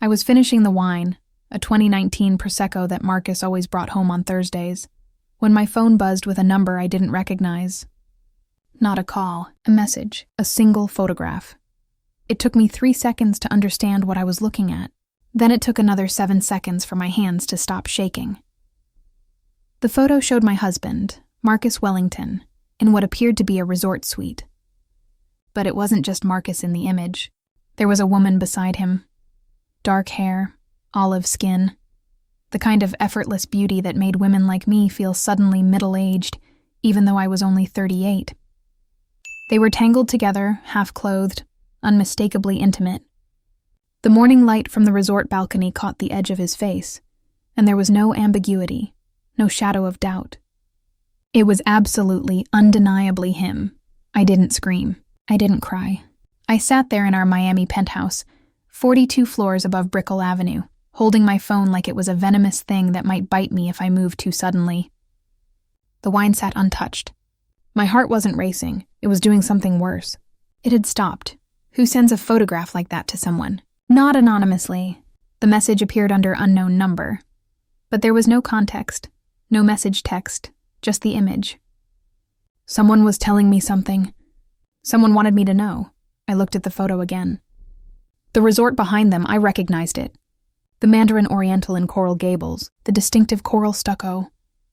I was finishing the wine, a 2019 Prosecco that Marcus always brought home on Thursdays, when my phone buzzed with a number I didn't recognize. Not a call, a message, a single photograph. It took me 3 seconds to understand what I was looking at. Then it took another 7 seconds for my hands to stop shaking. The photo showed my husband, Marcus Wellington, in what appeared to be a resort suite. But it wasn't just Marcus in the image. There was a woman beside him. Dark hair, olive skin, the kind of effortless beauty that made women like me feel suddenly middle-aged, even though I was only 38. They were tangled together, half-clothed, unmistakably intimate. The morning light from the resort balcony caught the edge of his face, and there was no ambiguity, no shadow of doubt. It was absolutely, undeniably him. I didn't scream. I didn't cry. I sat there in our Miami penthouse, 42 floors above Brickell Avenue, holding my phone like it was a venomous thing that might bite me if I moved too suddenly. The wine sat untouched. My heart wasn't racing. It was doing something worse. It had stopped. Who sends a photograph like that to someone? Not anonymously. The message appeared under unknown number. But there was no context, no message text, just the image. Someone was telling me something. Someone wanted me to know. I looked at the photo again. The resort behind them, I recognized it. The Mandarin Oriental in Coral Gables, the distinctive coral stucco,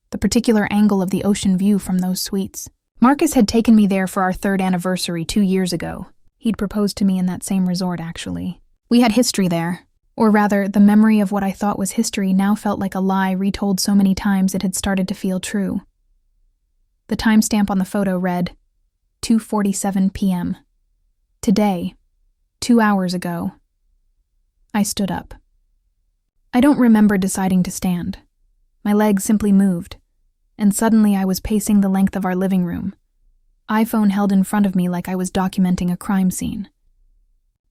the particular angle of the ocean view from those suites. Marcus had taken me there for our 3rd anniversary 2 years ago. He'd proposed to me in that same resort, actually. We had history there. Or rather, the memory of what I thought was history now felt like a lie retold so many times it had started to feel true. The timestamp on the photo read, 2:47 p.m. Today, 2 hours ago. I stood up. I don't remember deciding to stand. My legs simply moved, and suddenly I was pacing the length of our living room, iPhone held in front of me like I was documenting a crime scene.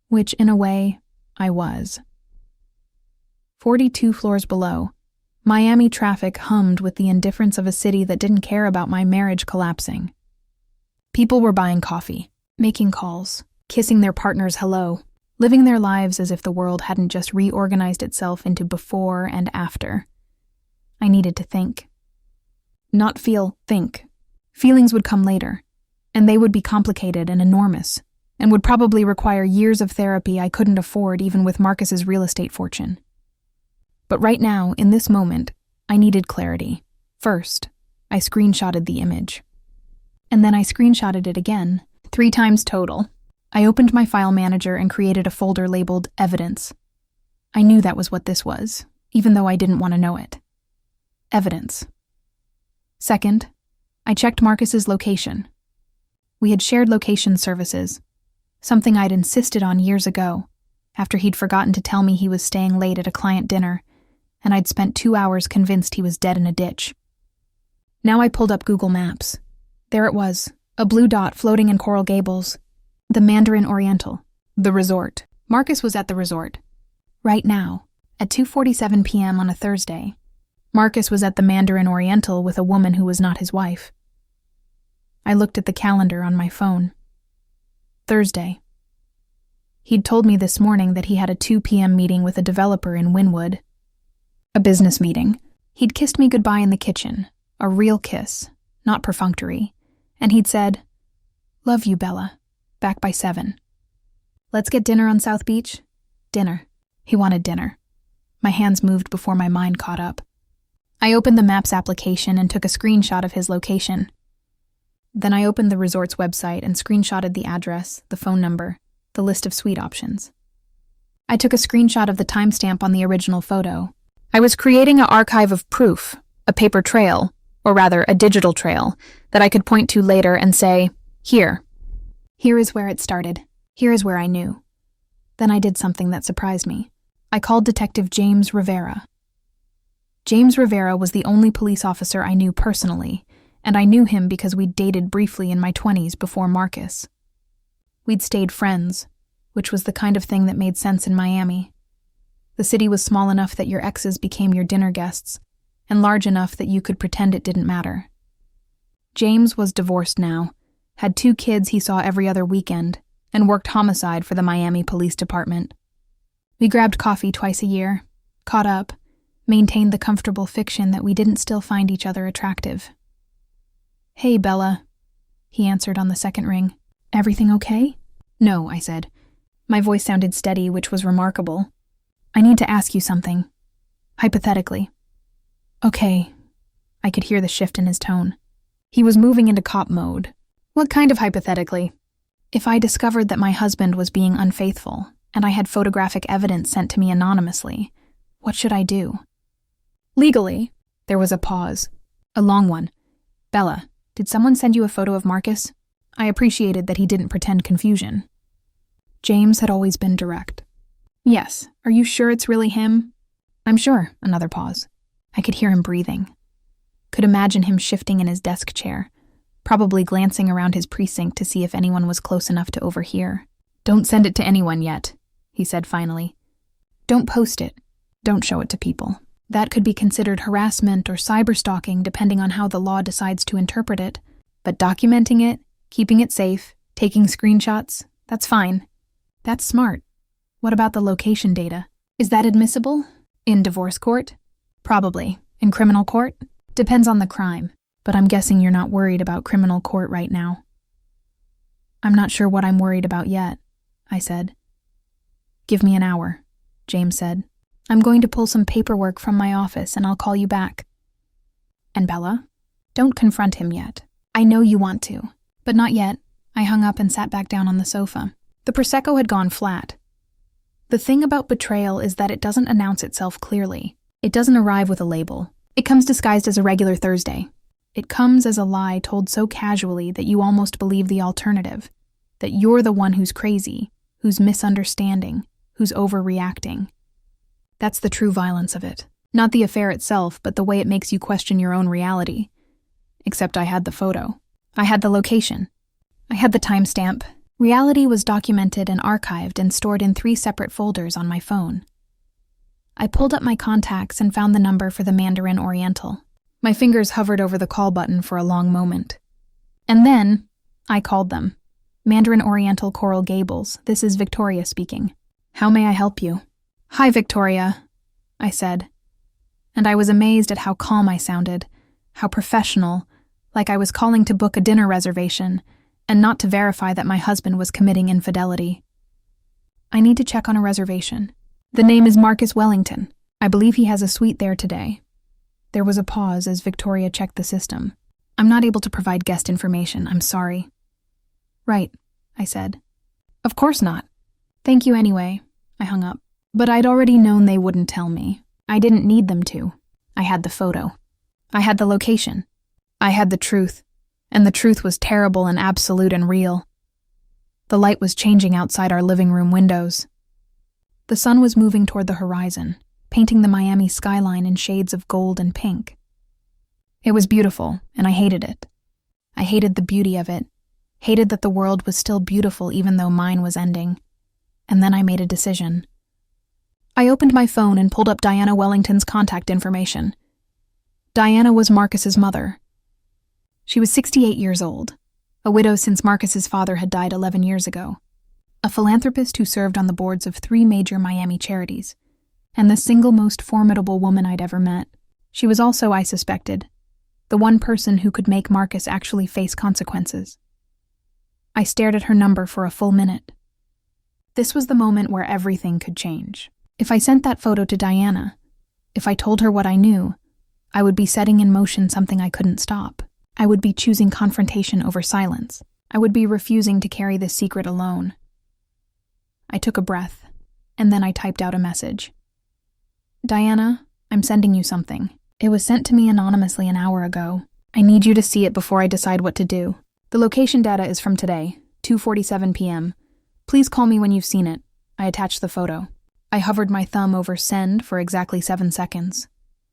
Which, in a way, I was. 42 floors below, Miami traffic hummed with the indifference of a city that didn't care about my marriage collapsing. People were buying coffee, making calls, kissing their partners hello, living their lives as if the world hadn't just reorganized itself into before and after. I needed to think. Not feel, think. Feelings would come later, and they would be complicated and enormous, and would probably require years of therapy I couldn't afford even with Marcus's real estate fortune. But right now, in this moment, I needed clarity. First, I screenshotted the image. And then I screenshotted it again, 3 times total. I opened my file manager and created a folder labeled Evidence. I knew that was what this was, even though I didn't want to know it. Evidence. Second, I checked Marcus's location. We had shared location services, something I'd insisted on years ago, after he'd forgotten to tell me he was staying late at a client dinner, and I'd spent 2 hours convinced he was dead in a ditch. Now I pulled up Google Maps. There it was, a blue dot floating in Coral Gables. The Mandarin Oriental. The resort. Marcus was at the resort. Right now, at 2:47 p.m. on a Thursday, Marcus was at the Mandarin Oriental with a woman who was not his wife. I looked at the calendar on my phone. Thursday. He'd told me this morning that he had a 2 p.m. meeting with a developer in Wynwood. A business meeting. He'd kissed me goodbye in the kitchen, a real kiss, not perfunctory, and he'd said, "Love you, Bella. Back by 7. Let's get dinner on South Beach?" Dinner. He wanted dinner. My hands moved before my mind caught up. I opened the Maps application and took a screenshot of his location. Then I opened the resort's website and screenshotted the address, the phone number, the list of suite options. I took a screenshot of the timestamp on the original photo. I was creating an archive of proof, a paper trail, or rather a digital trail, that I could point to later and say, here. Here is where it started. Here is where I knew. Then I did something that surprised me. I called Detective James Rivera. James Rivera was the only police officer I knew personally, and I knew him because we'd dated briefly in my 20s before Marcus. We'd stayed friends, which was the kind of thing that made sense in Miami. The city was small enough that your exes became your dinner guests, and large enough that you could pretend it didn't matter. James was divorced now, had 2 kids he saw every other weekend, and worked homicide for the Miami Police Department. We grabbed coffee twice a year, caught up, maintained the comfortable fiction that we didn't still find each other attractive. "Hey, Bella," he answered on the second ring. "Everything okay?" "No," I said. My voice sounded steady, which was remarkable. "I need to ask you something. Hypothetically." "Okay." I could hear the shift in his tone. He was moving into cop mode. "What kind of hypothetically?" "If I discovered that my husband was being unfaithful, and I had photographic evidence sent to me anonymously, what should I do?" "Legally." There was a pause. A long one. "Bella, did someone send you a photo of Marcus?" I appreciated that he didn't pretend confusion. James had always been direct. "Yes. Are you sure it's really him?" "I'm sure." Another pause. I could hear him breathing. Could imagine him shifting in his desk chair, probably glancing around his precinct to see if anyone was close enough to overhear. "Don't send it to anyone yet," he said finally. "Don't post it. Don't show it to people. That could be considered harassment or cyberstalking depending on how the law decides to interpret it. But documenting it, keeping it safe, taking screenshots, that's fine." "That's smart. What about the location data? Is that admissible? In divorce court?" "Probably. In criminal court? Depends on the crime. But I'm guessing you're not worried about criminal court right now." "I'm not sure what I'm worried about yet," I said. "Give me an hour," James said. "I'm going to pull some paperwork from my office and I'll call you back." "And Bella? Don't confront him yet. I know you want to, but not yet." I hung up and sat back down on the sofa. The Prosecco had gone flat. The thing about betrayal is that it doesn't announce itself clearly. It doesn't arrive with a label. It comes disguised as a regular Thursday. It comes as a lie told so casually that you almost believe the alternative, that you're the one who's crazy, who's misunderstanding, who's overreacting. That's the true violence of it. Not the affair itself, but the way it makes you question your own reality. Except I had the photo. I had the location. I had the timestamp. Reality was documented and archived and stored in 3 separate folders on my phone. I pulled up my contacts and found the number for the Mandarin Oriental. My fingers hovered over the call button for a long moment. And then, I called them. "Mandarin Oriental Coral Gables, this is Victoria speaking. How may I help you?" "Hi, Victoria," I said. And I was amazed at how calm I sounded, how professional, like I was calling to book a dinner reservation, and not to verify that my husband was committing infidelity. "I need to check on a reservation. The name is Marcus Wellington. I believe he has a suite there today." There was a pause as Victoria checked the system. "I'm not able to provide guest information, I'm sorry." "Right," I said. "Of course not." "Thank you anyway." I hung up. But I'd already known they wouldn't tell me. I didn't need them to. I had the photo. I had the location. I had the truth. And the truth was terrible and absolute and real. The light was changing outside our living room windows. The sun was moving toward the horizon, painting the Miami skyline in shades of gold and pink. It was beautiful, and I hated it. I hated the beauty of it, hated that the world was still beautiful even though mine was ending. And then I made a decision. I opened my phone and pulled up Diana Wellington's contact information. Diana was Marcus's mother. She was 68 years old, a widow since Marcus's father had died 11 years ago, a philanthropist who served on the boards of 3 major Miami charities, and the single most formidable woman I'd ever met. She was also, I suspected, the one person who could make Marcus actually face consequences. I stared at her number for a full minute. This was the moment where everything could change. If I sent that photo to Diana, if I told her what I knew, I would be setting in motion something I couldn't stop. I would be choosing confrontation over silence. I would be refusing to carry this secret alone. I took a breath, and then I typed out a message. "Diana, I'm sending you something. It was sent to me anonymously an hour ago. I need you to see it before I decide what to do. The location data is from today, 2:47 p.m. Please call me when you've seen it." I attached the photo. I hovered my thumb over send for exactly 7 seconds,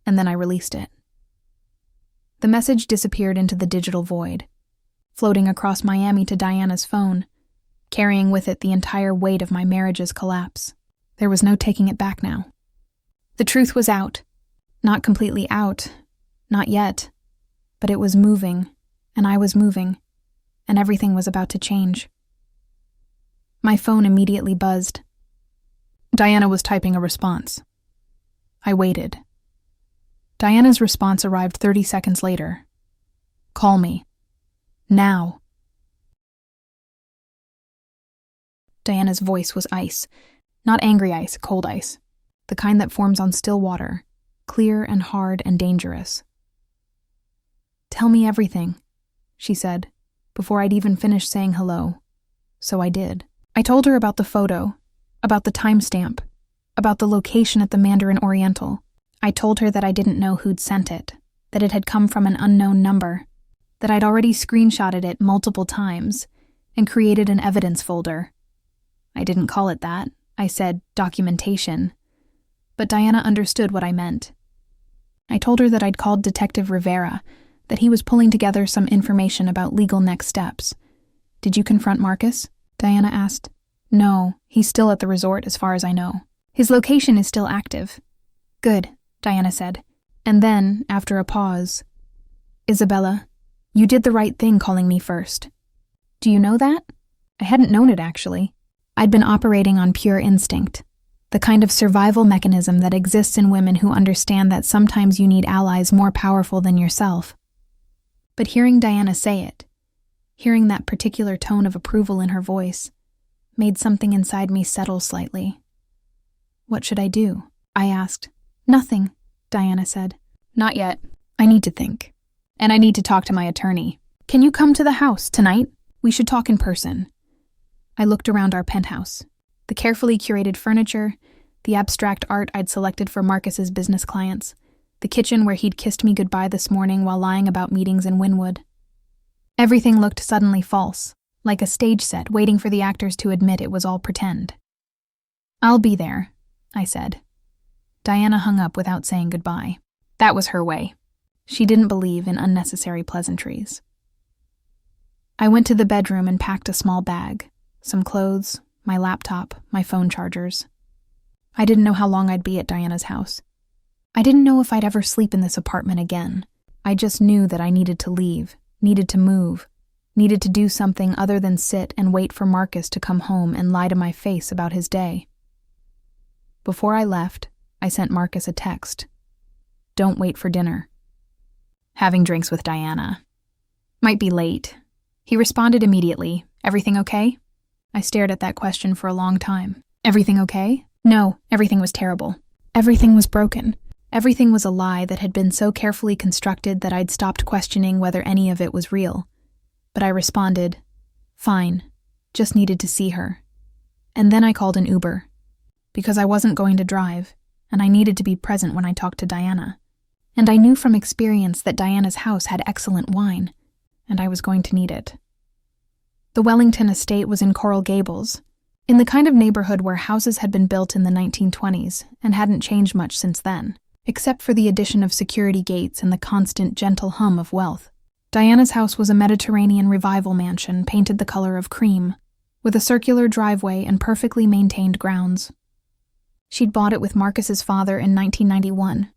and then I released it. The message disappeared into the digital void, floating across Miami to Diana's phone, carrying with it the entire weight of my marriage's collapse. There was no taking it back now. The truth was out. Not completely out. Not yet. But it was moving, and I was moving, and everything was about to change. My phone immediately buzzed. Diana was typing a response. I waited. Diana's response arrived 30 seconds later. Call me. Now. Diana's voice was ice. Not angry ice, cold ice. The kind that forms on still water, clear and hard and dangerous. Tell me everything, she said, before I'd even finished saying hello. So I did. I told her about the photo, about the timestamp, about the location at the Mandarin Oriental. I told her that I didn't know who'd sent it, that it had come from an unknown number, that I'd already screenshotted it multiple times and created an evidence folder. I didn't call it that. I said documentation. But Diana understood what I meant. I told her that I'd called Detective Rivera, that he was pulling together some information about legal next steps. Did you confront Marcus? Diana asked. No, he's still at the resort as far as I know. His location is still active. Good, Diana said. And then, after a pause, Isabella, you did the right thing calling me first. Do you know that? I hadn't known it, actually. I'd been operating on pure instinct, the kind of survival mechanism that exists in women who understand that sometimes you need allies more powerful than yourself. But hearing Diana say it, hearing that particular tone of approval in her voice, made something inside me settle slightly. What should I do? I asked. Nothing, Diana said. Not yet. I need to think. And I need to talk to my attorney. Can you come to the house tonight? We should talk in person. I looked around our penthouse. The carefully curated furniture, the abstract art I'd selected for Marcus's business clients, the kitchen where he'd kissed me goodbye this morning while lying about meetings in Wynwood. Everything looked suddenly false, like a stage set waiting for the actors to admit it was all pretend. I'll be there, I said. Diana hung up without saying goodbye. That was her way. She didn't believe in unnecessary pleasantries. I went to the bedroom and packed a small bag, some clothes, my laptop, my phone chargers. I didn't know how long I'd be at Diana's house. I didn't know if I'd ever sleep in this apartment again. I just knew that I needed to leave, needed to move, needed to do something other than sit and wait for Marcus to come home and lie to my face about his day. Before I left, I sent Marcus a text. Don't wait for dinner. Having drinks with Diana. Might be late. He responded immediately. Everything okay? I stared at that question for a long time. Everything okay? No, everything was terrible. Everything was broken. Everything was a lie that had been so carefully constructed that I'd stopped questioning whether any of it was real. But I responded, fine, just needed to see her. And then I called an Uber, because I wasn't going to drive, and I needed to be present when I talked to Diana. And I knew from experience that Diana's house had excellent wine, and I was going to need it. The Wellington estate was in Coral Gables, in the kind of neighborhood where houses had been built in the 1920s and hadn't changed much since then, except for the addition of security gates and the constant gentle hum of wealth. Diana's house was a Mediterranean revival mansion painted the color of cream, with a circular driveway and perfectly maintained grounds. She'd bought it with Marcus's father in 1991.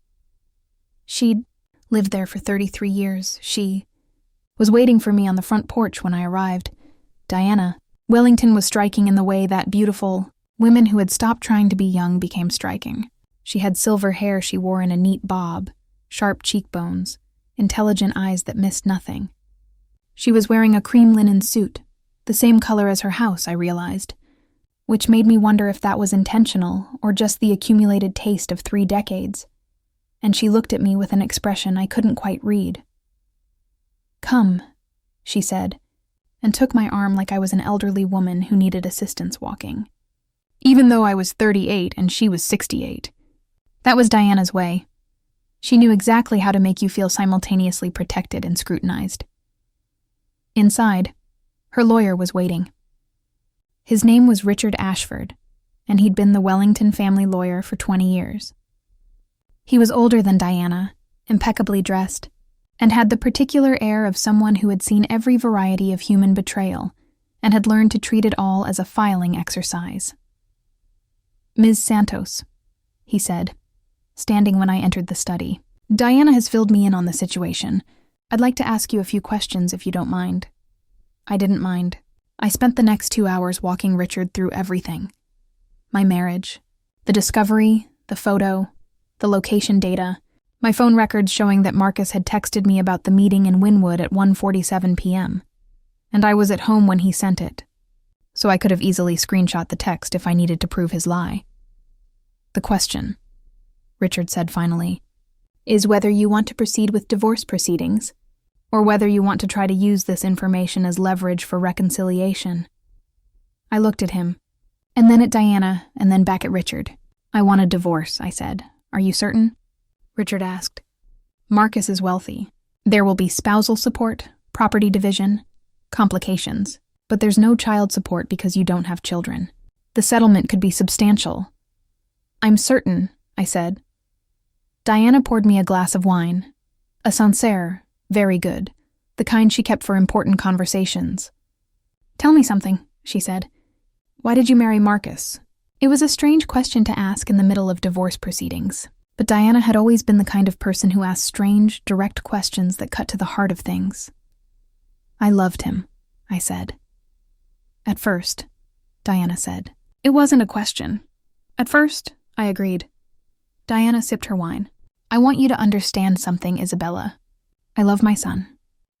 She'd lived there for 33 years. She was waiting for me on the front porch when I arrived. Diana. Wellington was striking in the way that beautiful women who had stopped trying to be young became striking. She had silver hair she wore in a neat bob, sharp cheekbones, intelligent eyes that missed nothing. She was wearing a cream linen suit, the same color as her house, I realized, which made me wonder if that was intentional or just the accumulated taste of 3 decades. And she looked at me with an expression I couldn't quite read. Come, she said, and took my arm like I was an elderly woman who needed assistance walking. Even though I was 38 and she was 68. That was Diana's way. She knew exactly how to make you feel simultaneously protected and scrutinized. Inside, her lawyer was waiting. His name was Richard Ashford, and he'd been the Wellington family lawyer for 20 years. He was older than Diana, impeccably dressed, and had the particular air of someone who had seen every variety of human betrayal and had learned to treat it all as a filing exercise. Ms. Santos, he said, standing when I entered the study. Diana has filled me in on the situation. I'd like to ask you a few questions if you don't mind. I didn't mind. I spent the next 2 hours walking Richard through everything. My marriage, The discovery, the photo, the location data, my phone records showing that Marcus had texted me about the meeting in Wynwood at 1:47 p.m., and I was at home when he sent it, so I could have easily screenshot the text if I needed to prove his lie. The question, Richard said finally, is whether you want to proceed with divorce proceedings, or whether you want to try to use this information as leverage for reconciliation. I looked at him, and then at Diana, and then back at Richard. I want a divorce, I said. Are you certain? Richard asked. Marcus is wealthy. There will be spousal support, property division, complications, but there's no child support because you don't have children. The settlement could be substantial. I'm certain, I said. Diana poured me a glass of wine. A Sancerre, very good, the kind she kept for important conversations. Tell me something, she said. Why did you marry Marcus? It was a strange question to ask in the middle of divorce proceedings, but Diana had always been the kind of person who asked strange, direct questions that cut to the heart of things. I loved him, I said. At first, Diana said. It wasn't a question. At first, I agreed. Diana sipped her wine. I want you to understand something, Isabella. I love my son,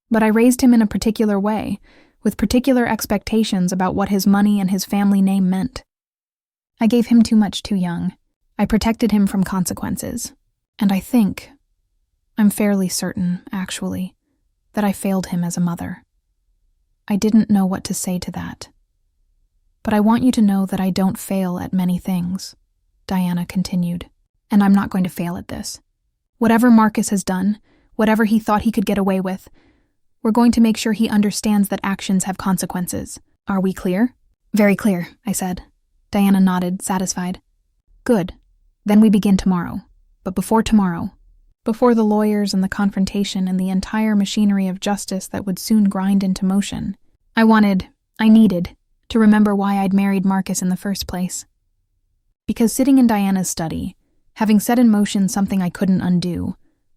but I raised him in a particular way, with particular expectations about what his money and his family name meant. I gave him too much too young. I protected him from consequences, and I'm fairly certain, actually, that I failed him as a mother. I didn't know what to say to that. But I want you to know that I don't fail at many things, Diana continued, and I'm not going to fail at this. Whatever Marcus has done, whatever he thought he could get away with, we're going to make sure he understands that actions have consequences. Are we clear? Very clear, I said. Diana nodded, satisfied. Good. Then we begin tomorrow. But before tomorrow, before the lawyers and the confrontation and the entire machinery of justice that would soon grind into motion, I needed to remember why I'd married Marcus in the first place. Because sitting in Diana's study, having set in motion something I couldn't undo,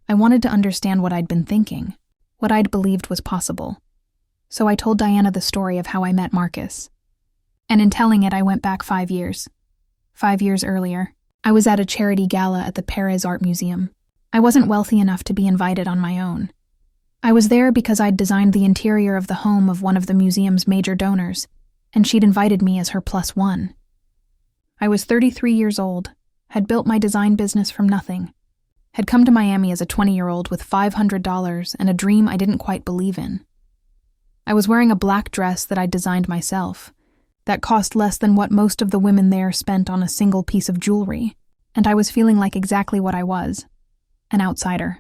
I wanted to understand what I'd been thinking, what I'd believed was possible. So I told Diana the story of how I met Marcus. And in telling it, I went back 5 years. 5 years earlier, I was at a charity gala at the Perez Art Museum. I wasn't wealthy enough to be invited on my own. I was there because I'd designed the interior of the home of one of the museum's major donors, and she'd invited me as her +1. I was 33 years old, had built my design business from nothing, had come to Miami as a 20-year-old with $500 and a dream I didn't quite believe in. I was wearing a black dress that I'd designed myself, that cost less than what most of the women there spent on a single piece of jewelry, and I was feeling like exactly what I was, an outsider.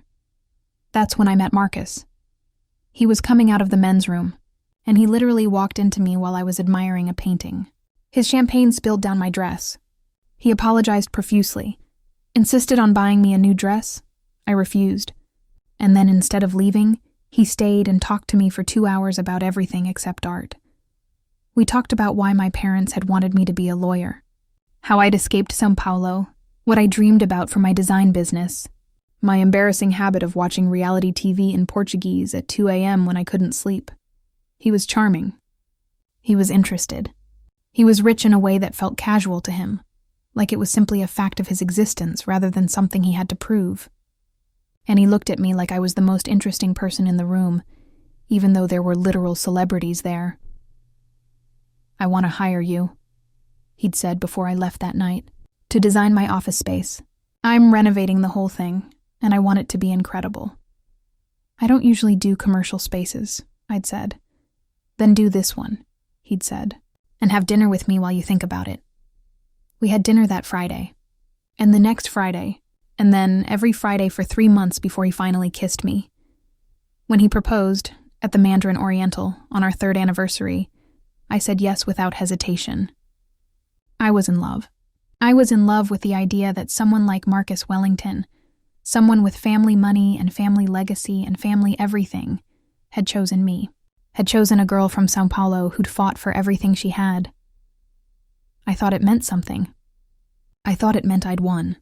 That's when I met Marcus. He was coming out of the men's room, and he literally walked into me while I was admiring a painting. His champagne spilled down my dress. He apologized profusely, insisted on buying me a new dress. I refused. And then instead of leaving, he stayed and talked to me for 2 hours about everything except art. We talked about why my parents had wanted me to be a lawyer, how I'd escaped São Paulo, what I dreamed about for my design business, my embarrassing habit of watching reality TV in Portuguese at 2 a.m. when I couldn't sleep. He was charming. He was interested. He was rich in a way that felt casual to him, like it was simply a fact of his existence rather than something he had to prove. And he looked at me like I was the most interesting person in the room, even though there were literal celebrities there. I want to hire you, he'd said before I left that night, to design my office space. I'm renovating the whole thing, and I want it to be incredible. I don't usually do commercial spaces, I'd said. Then do this one, he'd said, and have dinner with me while you think about it. We had dinner that Friday, and the next Friday, and then every Friday for 3 months before he finally kissed me. When he proposed, at the Mandarin Oriental, on our 3rd anniversary, I said yes without hesitation. I was in love. I was in love with the idea that someone like Marcus Wellington, someone with family money and family legacy and family everything, had chosen me, had chosen a girl from São Paulo who'd fought for everything she had. I thought it meant something. I thought it meant I'd won.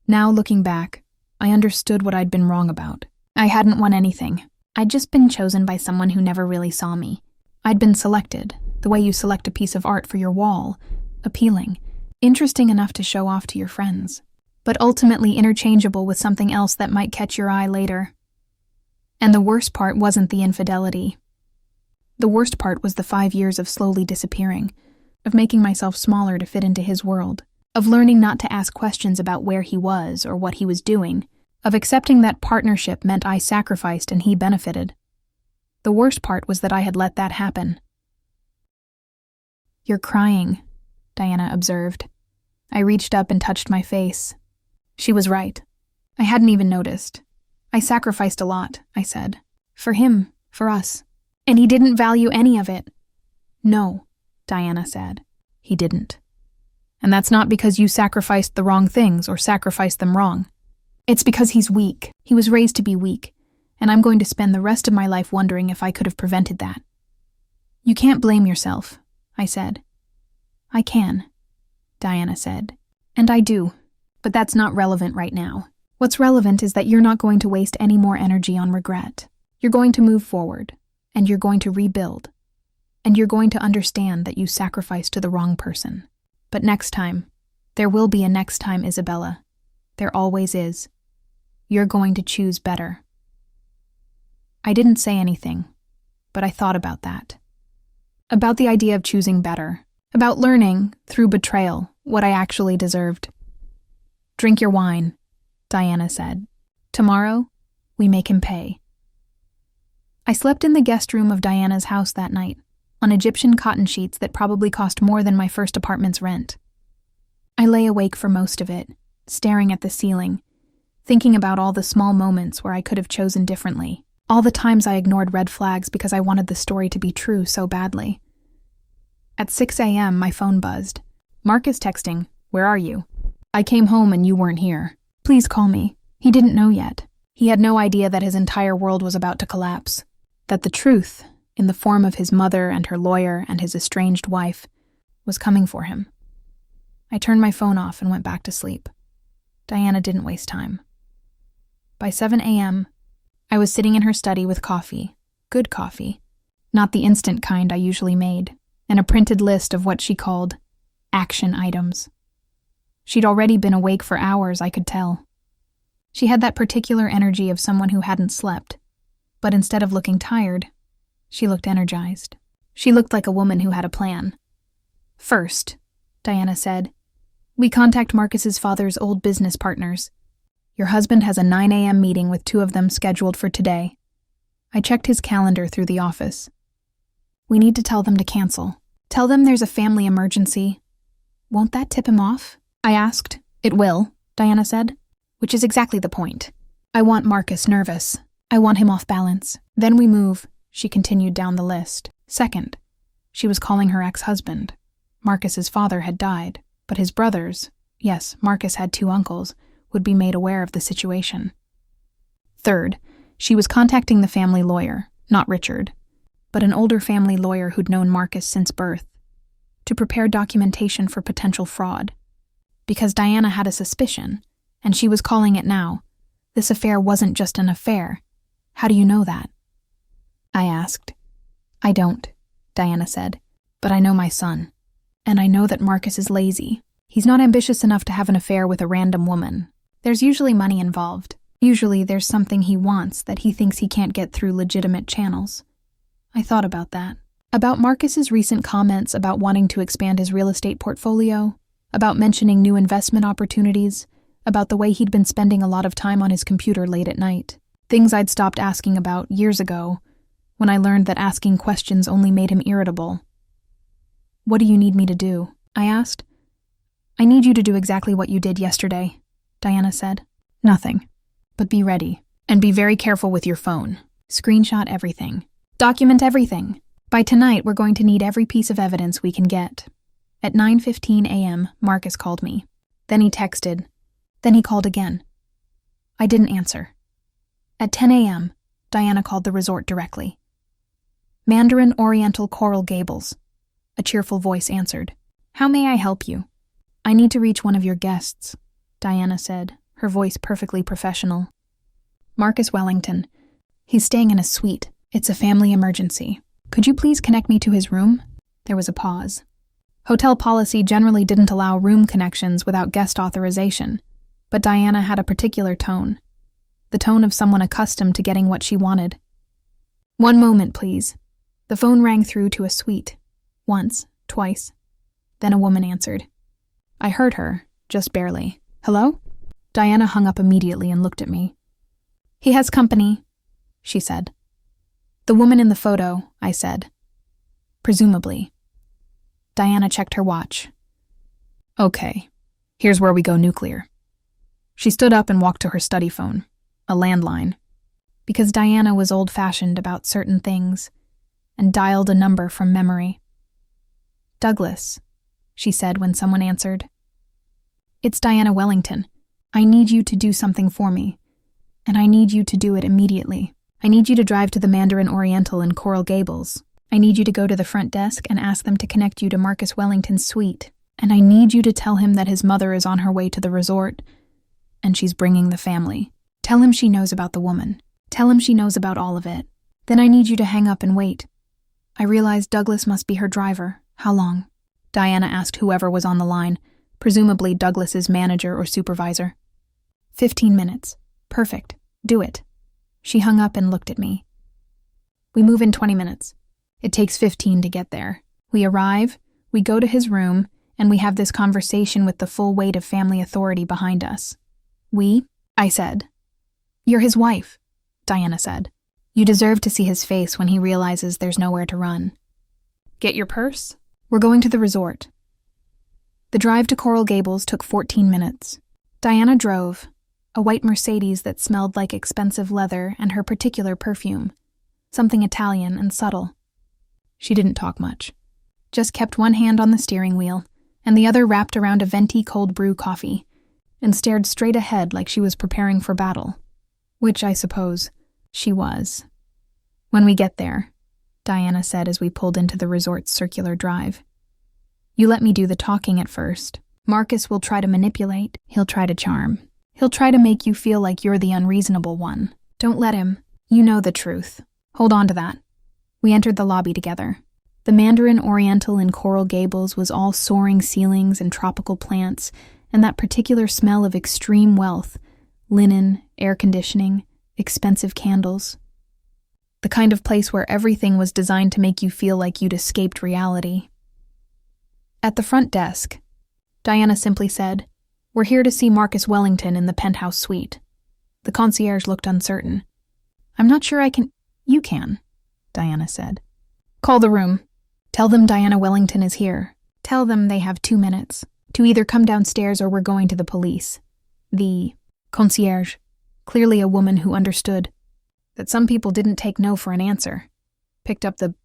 Now, looking back, I understood what I'd been wrong about. I hadn't won anything. I'd just been chosen by someone who never really saw me. I'd been selected, the way you select a piece of art for your wall, appealing, interesting enough to show off to your friends, but ultimately interchangeable with something else that might catch your eye later. And the worst part wasn't the infidelity. The worst part was the 5 years of slowly disappearing, of making myself smaller to fit into his world, of learning not to ask questions about where he was or what he was doing, of accepting that partnership meant I sacrificed and he benefited. The worst part was that I had let that happen. "You're crying," Diana observed. I reached up and touched my face. She was right. I hadn't even noticed. "I sacrificed a lot," I said. "For him, for us. And he didn't value any of it." "No," Diana said. "He didn't. And that's not because you sacrificed the wrong things or sacrificed them wrong. It's because he's weak. He was raised to be weak, and I'm going to spend the rest of my life wondering if I could have prevented that." "You can't blame yourself," I said. "I can," Diana said. "And I do. But that's not relevant right now. What's relevant is that you're not going to waste any more energy on regret. You're going to move forward, and you're going to rebuild. And you're going to understand that you sacrificed to the wrong person. But next time, there will be a next time, Isabella. There always is. You're going to choose better." I didn't say anything, but I thought about that. About the idea of choosing better. About learning, through betrayal, what I actually deserved. "Drink your wine," Diana said. "Tomorrow, we make him pay." I slept in the guest room of Diana's house that night, on Egyptian cotton sheets that probably cost more than my first apartment's rent. I lay awake for most of it, staring at the ceiling, thinking about all the small moments where I could have chosen differently, all the times I ignored red flags because I wanted the story to be true so badly. At 6 a.m., my phone buzzed. "Marcus texting, where are you? I came home and you weren't here. Please call me." He didn't know yet. He had no idea that his entire world was about to collapse, that the truth, in the form of his mother and her lawyer and his estranged wife, was coming for him. I turned my phone off and went back to sleep. Diana didn't waste time. By 7 a.m., I was sitting in her study with coffee, good coffee, not the instant kind I usually made, and a printed list of what she called action items. She'd already been awake for hours, I could tell. She had that particular energy of someone who hadn't slept, but instead of looking tired, she looked energized. She looked like a woman who had a plan. "First," Diana said, "we contact Marcus's father's old business partners. Your husband has a 9 a.m. meeting with 2 of them scheduled for today." I checked his calendar through the office. "We need to tell them to cancel. Tell them there's a family emergency." "Won't that tip him off?" I asked. "It will," Diana said, "which is exactly the point. I want Marcus nervous. I want him off balance. Then we move," she continued down the list. Second, she was calling her ex-husband. Marcus's father had died, but his brothers, yes, Marcus had 2 uncles, would be made aware of the situation. Third, she was contacting the family lawyer, not Richard, but an older family lawyer who'd known Marcus since birth, to prepare documentation for potential fraud. Because Diana had a suspicion, and she was calling it now. This affair wasn't just an affair. "How do you know that?" I asked. "I don't," Diana said, "but I know my son. And I know that Marcus is lazy. He's not ambitious enough to have an affair with a random woman. There's usually money involved. Usually there's something he wants that he thinks he can't get through legitimate channels." I thought about that. About Marcus's recent comments about wanting to expand his real estate portfolio, about mentioning new investment opportunities, about the way he'd been spending a lot of time on his computer late at night. Things I'd stopped asking about years ago, when I learned that asking questions only made him irritable. "What do you need me to do?" I asked. "I need you to do exactly what you did yesterday," Diana said. "Nothing. But be ready. And be very careful with your phone. Screenshot everything. Document everything. By tonight, we're going to need every piece of evidence we can get." At 9:15 a.m., Marcus called me. Then he texted. Then he called again. I didn't answer. At 10 a.m., Diana called the resort directly. "Mandarin Oriental Coral Gables." A cheerful voice answered. "How may I help you?" "I need to reach one of your guests," Diana said, her voice perfectly professional. "Marcus Wellington. He's staying in a suite. It's a family emergency. Could you please connect me to his room?" There was a pause. Hotel policy generally didn't allow room connections without guest authorization, but Diana had a particular tone. The tone of someone accustomed to getting what she wanted. "One moment, please." The phone rang through to a suite. Once, twice. Then a woman answered. I heard her, just barely. "Hello?" Diana hung up immediately and looked at me. "He has company," she said. "The woman in the photo," I said. "Presumably." Diana checked her watch. "Okay, here's where we go nuclear." She stood up and walked to her study phone, a landline, because Diana was old-fashioned about certain things, and dialed a number from memory. "Douglas," she said when someone answered. "It's Diana Wellington. I need you to do something for me, and I need you to do it immediately. I need you to drive to the Mandarin Oriental in Coral Gables. I need you to go to the front desk and ask them to connect you to Marcus Wellington's suite, and I need you to tell him that his mother is on her way to the resort, and she's bringing the family. Tell him she knows about the woman. Tell him she knows about all of it. Then I need you to hang up and wait. I realized Douglas must be her driver. How long?" Diana asked whoever was on the line, presumably Douglas's manager or supervisor. 15 minutes. Perfect. Do it." She hung up and looked at me. "We move in 20 minutes. It takes 15 to get there. We arrive, we go to his room, and we have this conversation with the full weight of family authority behind us." "We?" I said. "You're his wife," Diana said. "You deserve to see his face when he realizes there's nowhere to run. Get your purse? We're going to the resort." The drive to Coral Gables took 14 minutes. Diana drove, a white Mercedes that smelled like expensive leather and her particular perfume, something Italian and subtle. She didn't talk much, just kept one hand on the steering wheel and the other wrapped around a venti cold brew coffee, and stared straight ahead like she was preparing for battle, which I suppose she was. "When we get there," Diana said as we pulled into the resort's circular drive, "you let me do the talking at first. Marcus will try to manipulate, he'll try to charm. He'll try to make you feel like you're the unreasonable one. Don't let him. You know the truth. Hold on to that." We entered the lobby together. The Mandarin Oriental in Coral Gables was all soaring ceilings and tropical plants, and that particular smell of extreme wealth, linen, air conditioning, expensive candles. The kind of place where everything was designed to make you feel like you'd escaped reality. At the front desk, Diana simply said, "We're here to see Marcus Wellington in the penthouse suite." The concierge looked uncertain. "I'm not sure I can—" "You can," Diana said. "Call the room. Tell them Diana Wellington is here. Tell them they have 2 minutes to either come downstairs or we're going to the police." The concierge, clearly a woman who understood that some people didn't take no for an answer, picked up the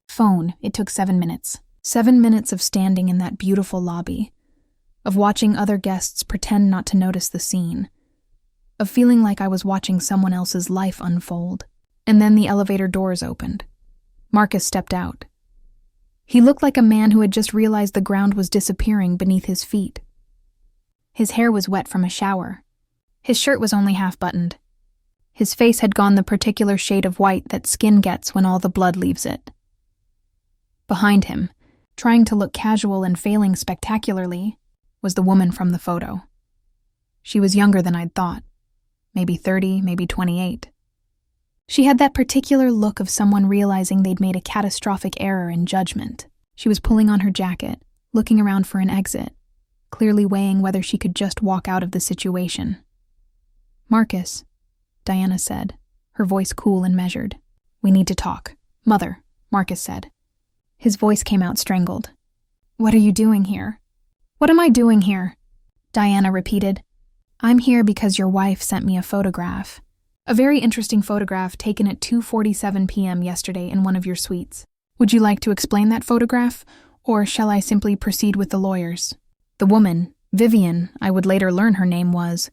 phone. It took 7 minutes. 7 minutes of standing in that beautiful lobby, of watching other guests pretend not to notice the scene, of feeling like I was watching someone else's life unfold. And then the elevator doors opened. Marcus stepped out. He looked like a man who had just realized the ground was disappearing beneath his feet. His hair was wet from a shower. His shirt was only half-buttoned. His face had gone the particular shade of white that skin gets when all the blood leaves it. Behind him, trying to look casual and failing spectacularly, was the woman from the photo. She was younger than I'd thought. Maybe 30, maybe 28. She had that particular look of someone realizing they'd made a catastrophic error in judgment. She was pulling on her jacket, looking around for an exit, clearly weighing whether she could just walk out of the situation. "Marcus," Diana said, her voice cool and measured. "We need to talk." "Mother," Marcus said. His voice came out strangled. "What are you doing here?" "What am I doing here?" Diana repeated. "I'm here because your wife sent me a photograph. A very interesting photograph taken at 2:47 p.m. yesterday in one of your suites. Would you like to explain that photograph, or shall I simply proceed with the lawyers?" The woman, Vivian, I would later learn her name was,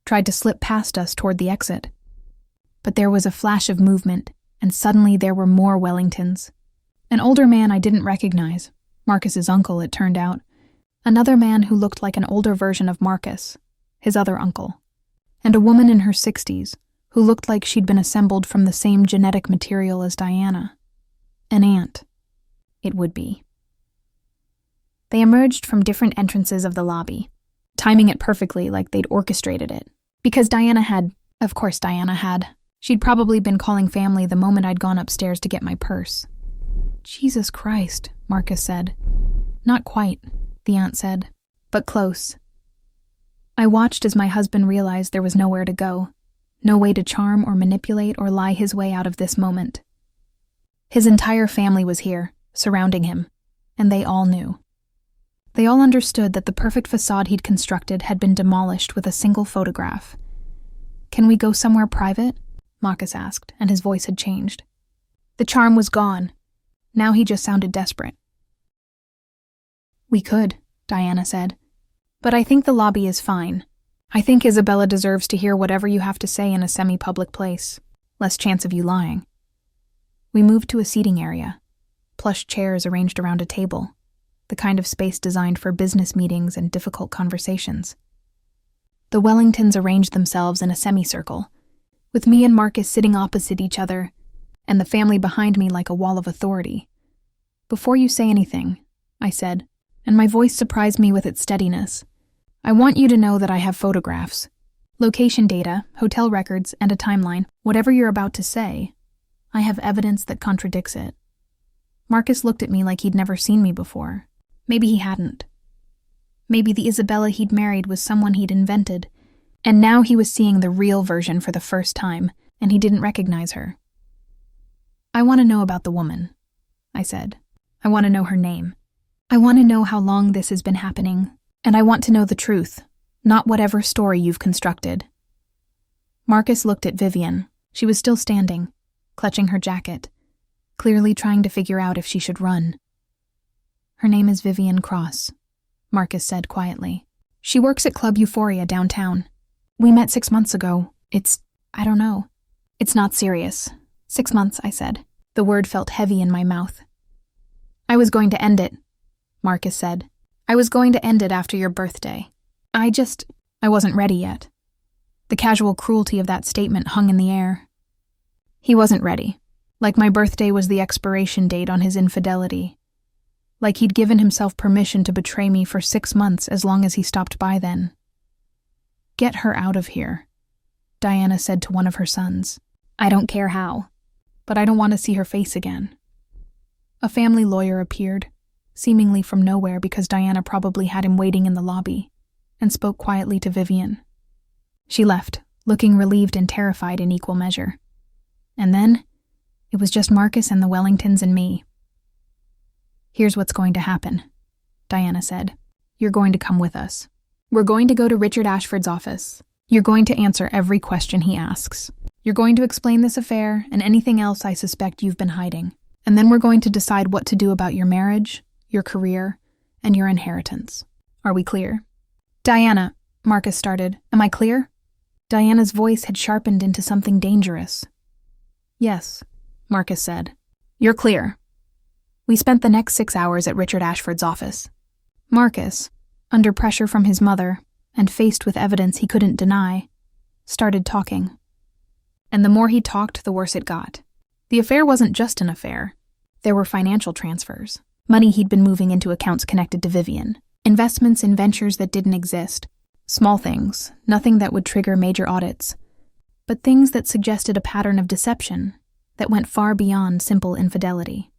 tried to slip past us toward the exit. But there was a flash of movement, and suddenly there were more Wellingtons. An older man I didn't recognize, Marcus's uncle it turned out. Another man who looked like an older version of Marcus, his other uncle. And a woman in her 60s, who looked like she'd been assembled from the same genetic material as Diana. An aunt. It would be. They emerged from different entrances of the lobby, timing it perfectly like they'd orchestrated it. Because of course Diana had. She'd probably been calling family the moment I'd gone upstairs to get my purse. Jesus Christ, Marcus said. Not quite, the aunt said, but close. I watched as my husband realized there was nowhere to go, no way to charm or manipulate or lie his way out of this moment. His entire family was here, surrounding him, and they all knew. They all understood that the perfect facade he'd constructed had been demolished with a single photograph. "Can we go somewhere private?" Marcus asked, and his voice had changed. The charm was gone. Now he just sounded desperate. "We could," Diana said. "But I think the lobby is fine. I think Isabella deserves to hear whatever you have to say in a semi-public place. Less chance of you lying." We moved to a seating area. Plush chairs arranged around a table, the kind of space designed for business meetings and difficult conversations. The Wellingtons arranged themselves in a semicircle, with me and Marcus sitting opposite each other, and the family behind me like a wall of authority. "Before you say anything," I said, and my voice surprised me with its steadiness, "I want you to know that I have photographs, location data, hotel records, and a timeline. Whatever you're about to say, I have evidence that contradicts it." Marcus looked at me like he'd never seen me before. Maybe he hadn't. Maybe the Isabella he'd married was someone he'd invented, and now he was seeing the real version for the first time, and he didn't recognize her. "I want to know about the woman," I said. "I want to know her name. I want to know how long this has been happening, and I want to know the truth, not whatever story you've constructed." Marcus looked at Vivian. She was still standing, clutching her jacket, clearly trying to figure out if she should run. "Her name is Vivian Cross," Marcus said quietly. "She works at Club Euphoria downtown. We met 6 months ago. I don't know. It's not serious." 6 months, I said. The word felt heavy in my mouth. "I was going to end it," Marcus said. "I was going to end it after your birthday. I wasn't ready yet." The casual cruelty of that statement hung in the air. He wasn't ready. Like my birthday was the expiration date on his infidelity. Like he'd given himself permission to betray me for 6 months as long as he stopped by then. "Get her out of here," Diana said to one of her sons. "I don't care how, but I don't want to see her face again." A family lawyer appeared, seemingly from nowhere because Diana probably had him waiting in the lobby, and spoke quietly to Vivian. She left, looking relieved and terrified in equal measure. And then, it was just Marcus and the Wellingtons and me. "Here's what's going to happen," Diana said. "You're going to come with us. We're going to go to Richard Ashford's office. You're going to answer every question he asks. You're going to explain this affair and anything else I suspect you've been hiding. And then we're going to decide what to do about your marriage, your career, and your inheritance. Are we clear?" "Diana," Marcus started, "am I clear?" Diana's voice had sharpened into something dangerous. "Yes," Marcus said. "You're clear." We spent the next 6 hours at Richard Ashford's office. Marcus, under pressure from his mother, and faced with evidence he couldn't deny, started talking. And the more he talked, the worse it got. The affair wasn't just an affair. There were financial transfers, money he'd been moving into accounts connected to Vivian, investments in ventures that didn't exist, small things, nothing that would trigger major audits, but things that suggested a pattern of deception that went far beyond simple infidelity.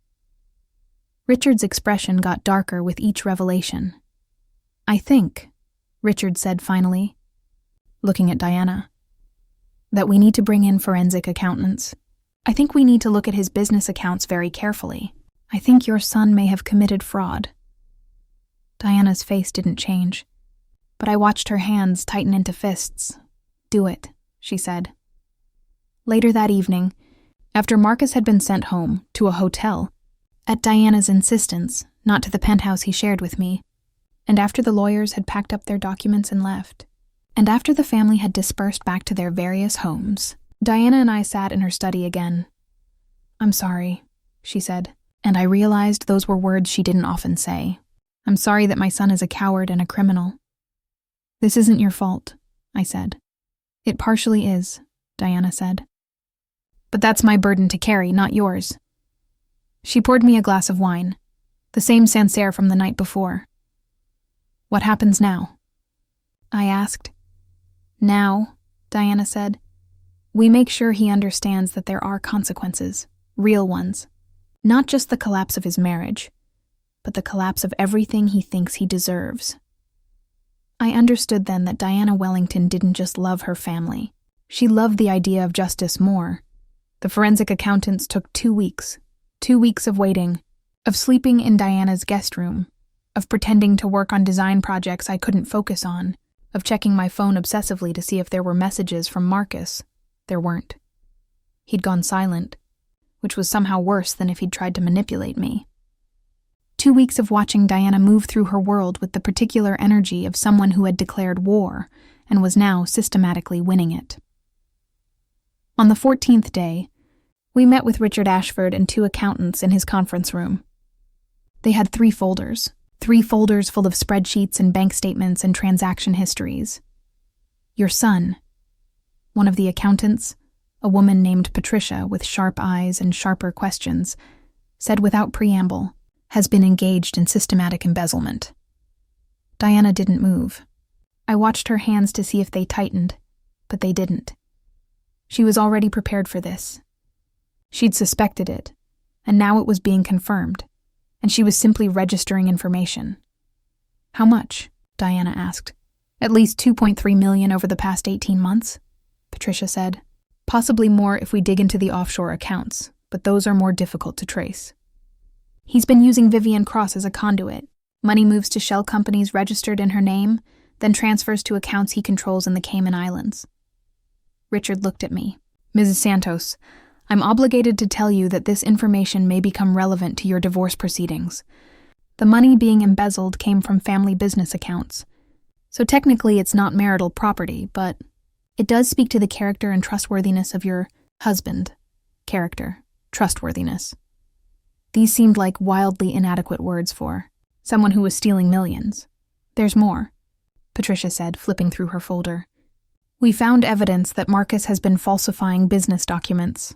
Richard's expression got darker with each revelation. "I think," Richard said finally, looking at Diana, "that we need to bring in forensic accountants. I think we need to look at his business accounts very carefully. I think your son may have committed fraud." Diana's face didn't change, but I watched her hands tighten into fists. "Do it," she said. Later that evening, after Marcus had been sent home, to a hotel, at Diana's insistence, not to the penthouse he shared with me, and after the lawyers had packed up their documents and left, and after the family had dispersed back to their various homes, Diana and I sat in her study again. "I'm sorry," she said, and I realized those were words she didn't often say. "I'm sorry that my son is a coward and a criminal." "This isn't your fault," I said. "It partially is," Diana said. "But that's my burden to carry, not yours." She poured me a glass of wine, the same Sancerre from the night before. What happens now? I asked. Now, Diana said, we make sure he understands that there are consequences, real ones. Not just the collapse of his marriage, but the collapse of everything he thinks he deserves. I understood then that Diana Wellington didn't just love her family. She loved the idea of justice more. The forensic accountants took 2 weeks. 2 weeks of waiting, of sleeping in Diana's guest room, of pretending to work on design projects I couldn't focus on, of checking my phone obsessively to see if there were messages from Marcus. There weren't. He'd gone silent, which was somehow worse than if he'd tried to manipulate me. 2 weeks of watching Diana move through her world with the particular energy of someone who had declared war and was now systematically winning it. On the 14th day, we met with Richard Ashford and 2 accountants in his conference room. They had 3 folders full of spreadsheets and bank statements and transaction histories. Your son, one of the accountants, a woman named Patricia with sharp eyes and sharper questions, said without preamble, has been engaged in systematic embezzlement. Diana didn't move. I watched her hands to see if they tightened, but they didn't. She was already prepared for this. She'd suspected it, and now it was being confirmed, and she was simply registering information. How much? Diana asked. At least $2.3 million over the past 18 months, Patricia said. Possibly more if we dig into the offshore accounts, but those are more difficult to trace. He's been using Vivian Cross as a conduit. Money moves to shell companies registered in her name, then transfers to accounts he controls in the Cayman Islands. Richard looked at me. Mrs. Santos, I'm obligated to tell you that this information may become relevant to your divorce proceedings. The money being embezzled came from family business accounts. So technically it's not marital property, but it does speak to the character and trustworthiness of your husband. Character, trustworthiness. These seemed like wildly inadequate words for someone who was stealing millions. There's more, Patricia said, flipping through her folder. We found evidence that Marcus has been falsifying business documents.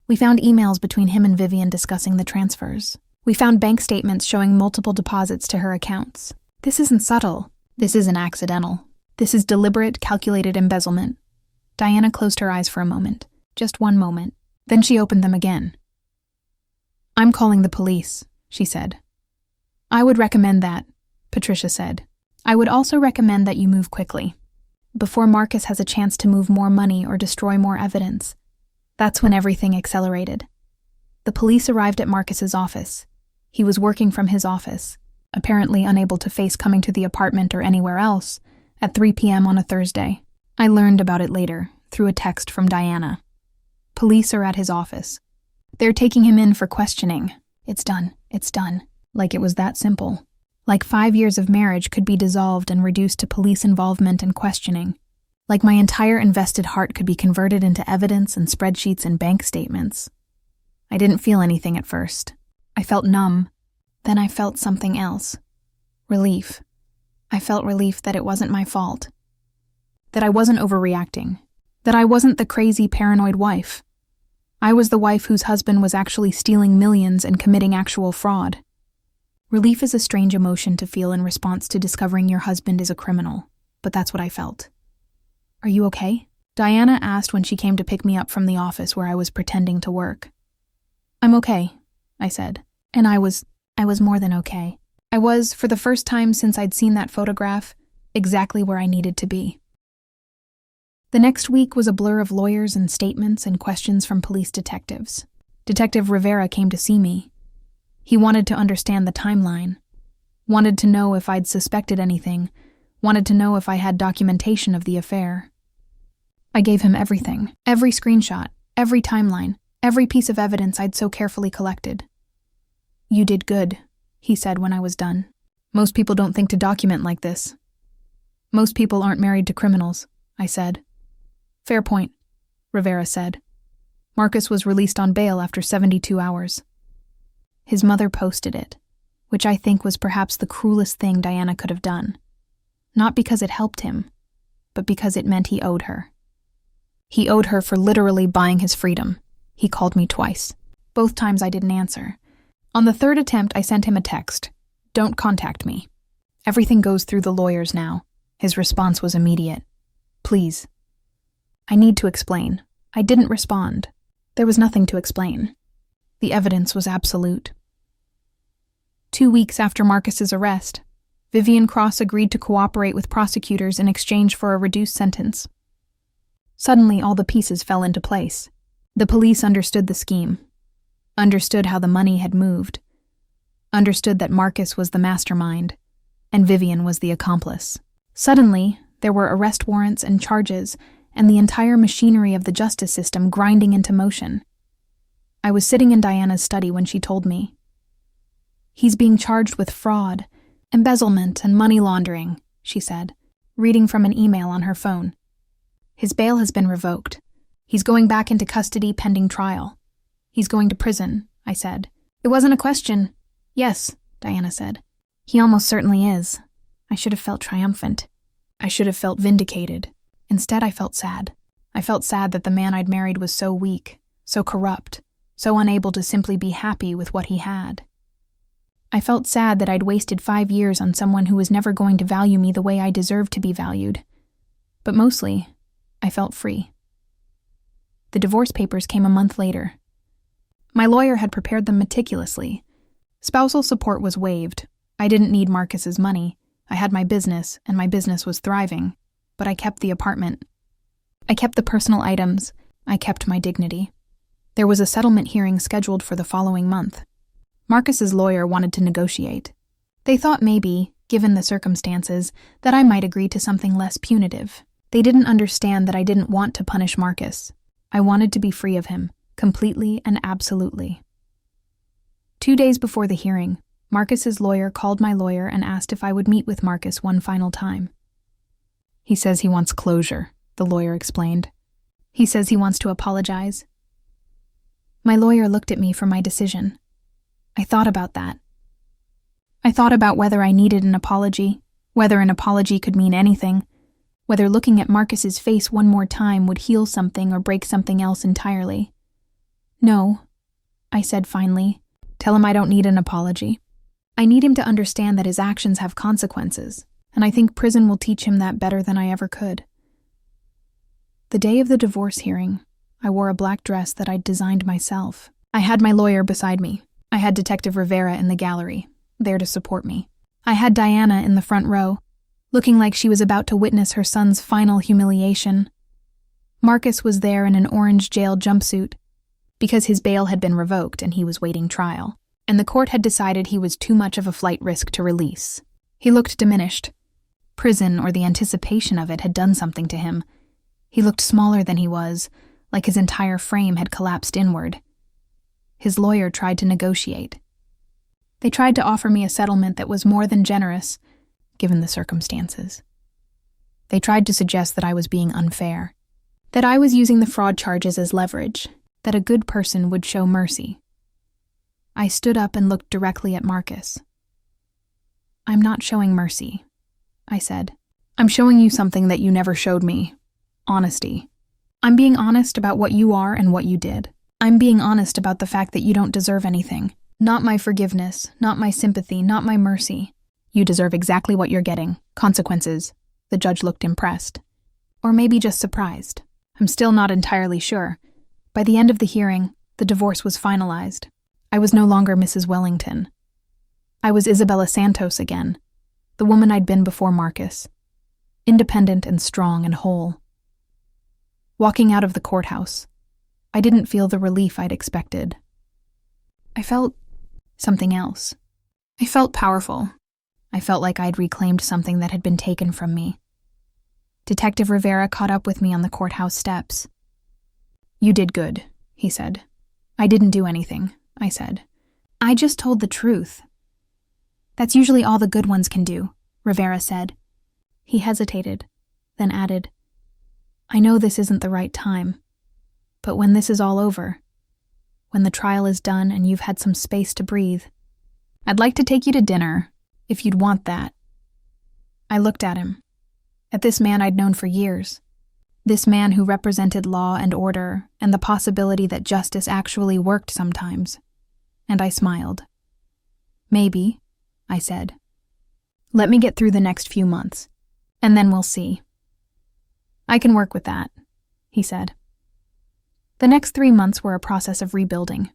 We found emails between him and Vivian discussing the transfers. We found bank statements showing multiple deposits to her accounts. This isn't subtle. This isn't accidental. This is deliberate, calculated embezzlement. Diana closed her eyes for a moment. Just one moment. Then she opened them again. I'm calling the police, she said. I would recommend that, Patricia said. I would also recommend that you move quickly. Before Marcus has a chance to move more money or destroy more evidence. That's when everything accelerated. The police arrived at Marcus's office. He was working from his office, apparently unable to face coming to the apartment or anywhere else, at 3 p.m. on a Thursday. I learned about it later, through a text from Diana. Police are at his office. They're taking him in for questioning. It's done. Like it was that simple. Like 5 years of marriage could be dissolved and reduced to police involvement and questioning. Like my entire invested heart could be converted into evidence and spreadsheets and bank statements. I didn't feel anything at first. I felt numb. Then I felt something else. Relief. I felt relief that it wasn't my fault. That I wasn't overreacting. That I wasn't the crazy, paranoid wife. I was the wife whose husband was actually stealing millions and committing actual fraud. Relief is a strange emotion to feel in response to discovering your husband is a criminal, but that's what I felt. Are you okay? Diana asked when she came to pick me up from the office where I was pretending to work. I'm okay, I said, and I was more than okay. I was, for the first time since I'd seen that photograph, exactly where I needed to be. The next week was a blur of lawyers and statements and questions from police detectives. Detective Rivera came to see me. He wanted to understand the timeline, wanted to know if I'd suspected anything, wanted to know if I had documentation of the affair. I gave him everything, every screenshot, every timeline, every piece of evidence I'd so carefully collected. You did good, he said when I was done. Most people don't think to document like this. Most people aren't married to criminals, I said. Fair point, Rivera said. Marcus was released on bail after 72 hours. His mother posted it, which I think was perhaps the cruelest thing Diana could have done. Not because it helped him, but because it meant he owed her. He owed her for literally buying his freedom. He called me twice. Both times I didn't answer. On the third attempt, I sent him a text. Don't contact me. Everything goes through the lawyers now. His response was immediate. Please. I need to explain. I didn't respond. There was nothing to explain. The evidence was absolute. 2 weeks after Marcus's arrest, Vivian Cross agreed to cooperate with prosecutors in exchange for a reduced sentence. Suddenly, all the pieces fell into place. The police understood the scheme, understood how the money had moved, understood that Marcus was the mastermind, and Vivian was the accomplice. Suddenly, there were arrest warrants and charges, and the entire machinery of the justice system grinding into motion. I was sitting in Diana's study when she told me. He's being charged with fraud, embezzlement, and money laundering, she said, reading from an email on her phone. His bail has been revoked. He's going back into custody pending trial. He's going to prison, I said. It wasn't a question. Yes, Diana said. He almost certainly is. I should have felt triumphant. I should have felt vindicated. Instead, I felt sad. I felt sad that the man I'd married was so weak, so corrupt, so unable to simply be happy with what he had. I felt sad that I'd wasted 5 years on someone who was never going to value me the way I deserved to be valued. But mostly, I felt free. The divorce papers came a month later. My lawyer had prepared them meticulously. Spousal support was waived. I didn't need Marcus's money. I had my business, and my business was thriving. But I kept the apartment. I kept the personal items. I kept my dignity. There was a settlement hearing scheduled for the following month. Marcus's lawyer wanted to negotiate. They thought maybe, given the circumstances, that I might agree to something less punitive. They didn't understand that I didn't want to punish Marcus. I wanted to be free of him, completely and absolutely. 2 days before the hearing, Marcus's lawyer called my lawyer and asked if I would meet with Marcus one final time. He says he wants closure, the lawyer explained. He says he wants to apologize. My lawyer looked at me for my decision. I thought about that. I thought about whether I needed an apology, whether an apology could mean anything, whether looking at Marcus's face one more time would heal something or break something else entirely. No, I said finally. Tell him I don't need an apology. I need him to understand that his actions have consequences, and I think prison will teach him that better than I ever could. The day of the divorce hearing, I wore a black dress that I'd designed myself. I had my lawyer beside me. I had Detective Rivera in the gallery, there to support me. I had Diana in the front row, looking like she was about to witness her son's final humiliation. Marcus was there in an orange jail jumpsuit, because his bail had been revoked and he was waiting trial, and the court had decided he was too much of a flight risk to release. He looked diminished. Prison, or the anticipation of it, had done something to him. He looked smaller than he was, like his entire frame had collapsed inward. His lawyer tried to negotiate. They tried to offer me a settlement that was more than generous, given the circumstances. They tried to suggest that I was being unfair, that I was using the fraud charges as leverage, that a good person would show mercy. I stood up and looked directly at Marcus. I'm not showing mercy, I said. I'm showing you something that you never showed me. Honesty. I'm being honest about what you are and what you did. I'm being honest about the fact that you don't deserve anything. Not my forgiveness, not my sympathy, not my mercy. You deserve exactly what you're getting. Consequences. The judge looked impressed. Or maybe just surprised. I'm still not entirely sure. By the end of the hearing, the divorce was finalized. I was no longer Mrs. Wellington. I was Isabella Santos again, the woman I'd been before Marcus. Independent and strong and whole. Walking out of the courthouse, I didn't feel the relief I'd expected. I felt something else. I felt powerful. I felt like I'd reclaimed something that had been taken from me. Detective Rivera caught up with me on the courthouse steps. You did good, he said. I didn't do anything, I said. I just told the truth. That's usually all the good ones can do, Rivera said. He hesitated, then added, I know this isn't the right time, but when this is all over, when the trial is done and you've had some space to breathe, I'd like to take you to dinner, if you'd want that. I looked at him, at this man I'd known for years, this man who represented law and order and the possibility that justice actually worked sometimes, and I smiled. Maybe, I said. Let me get through the next few months, and then we'll see. I can work with that, he said. The next 3 months were a process of rebuilding.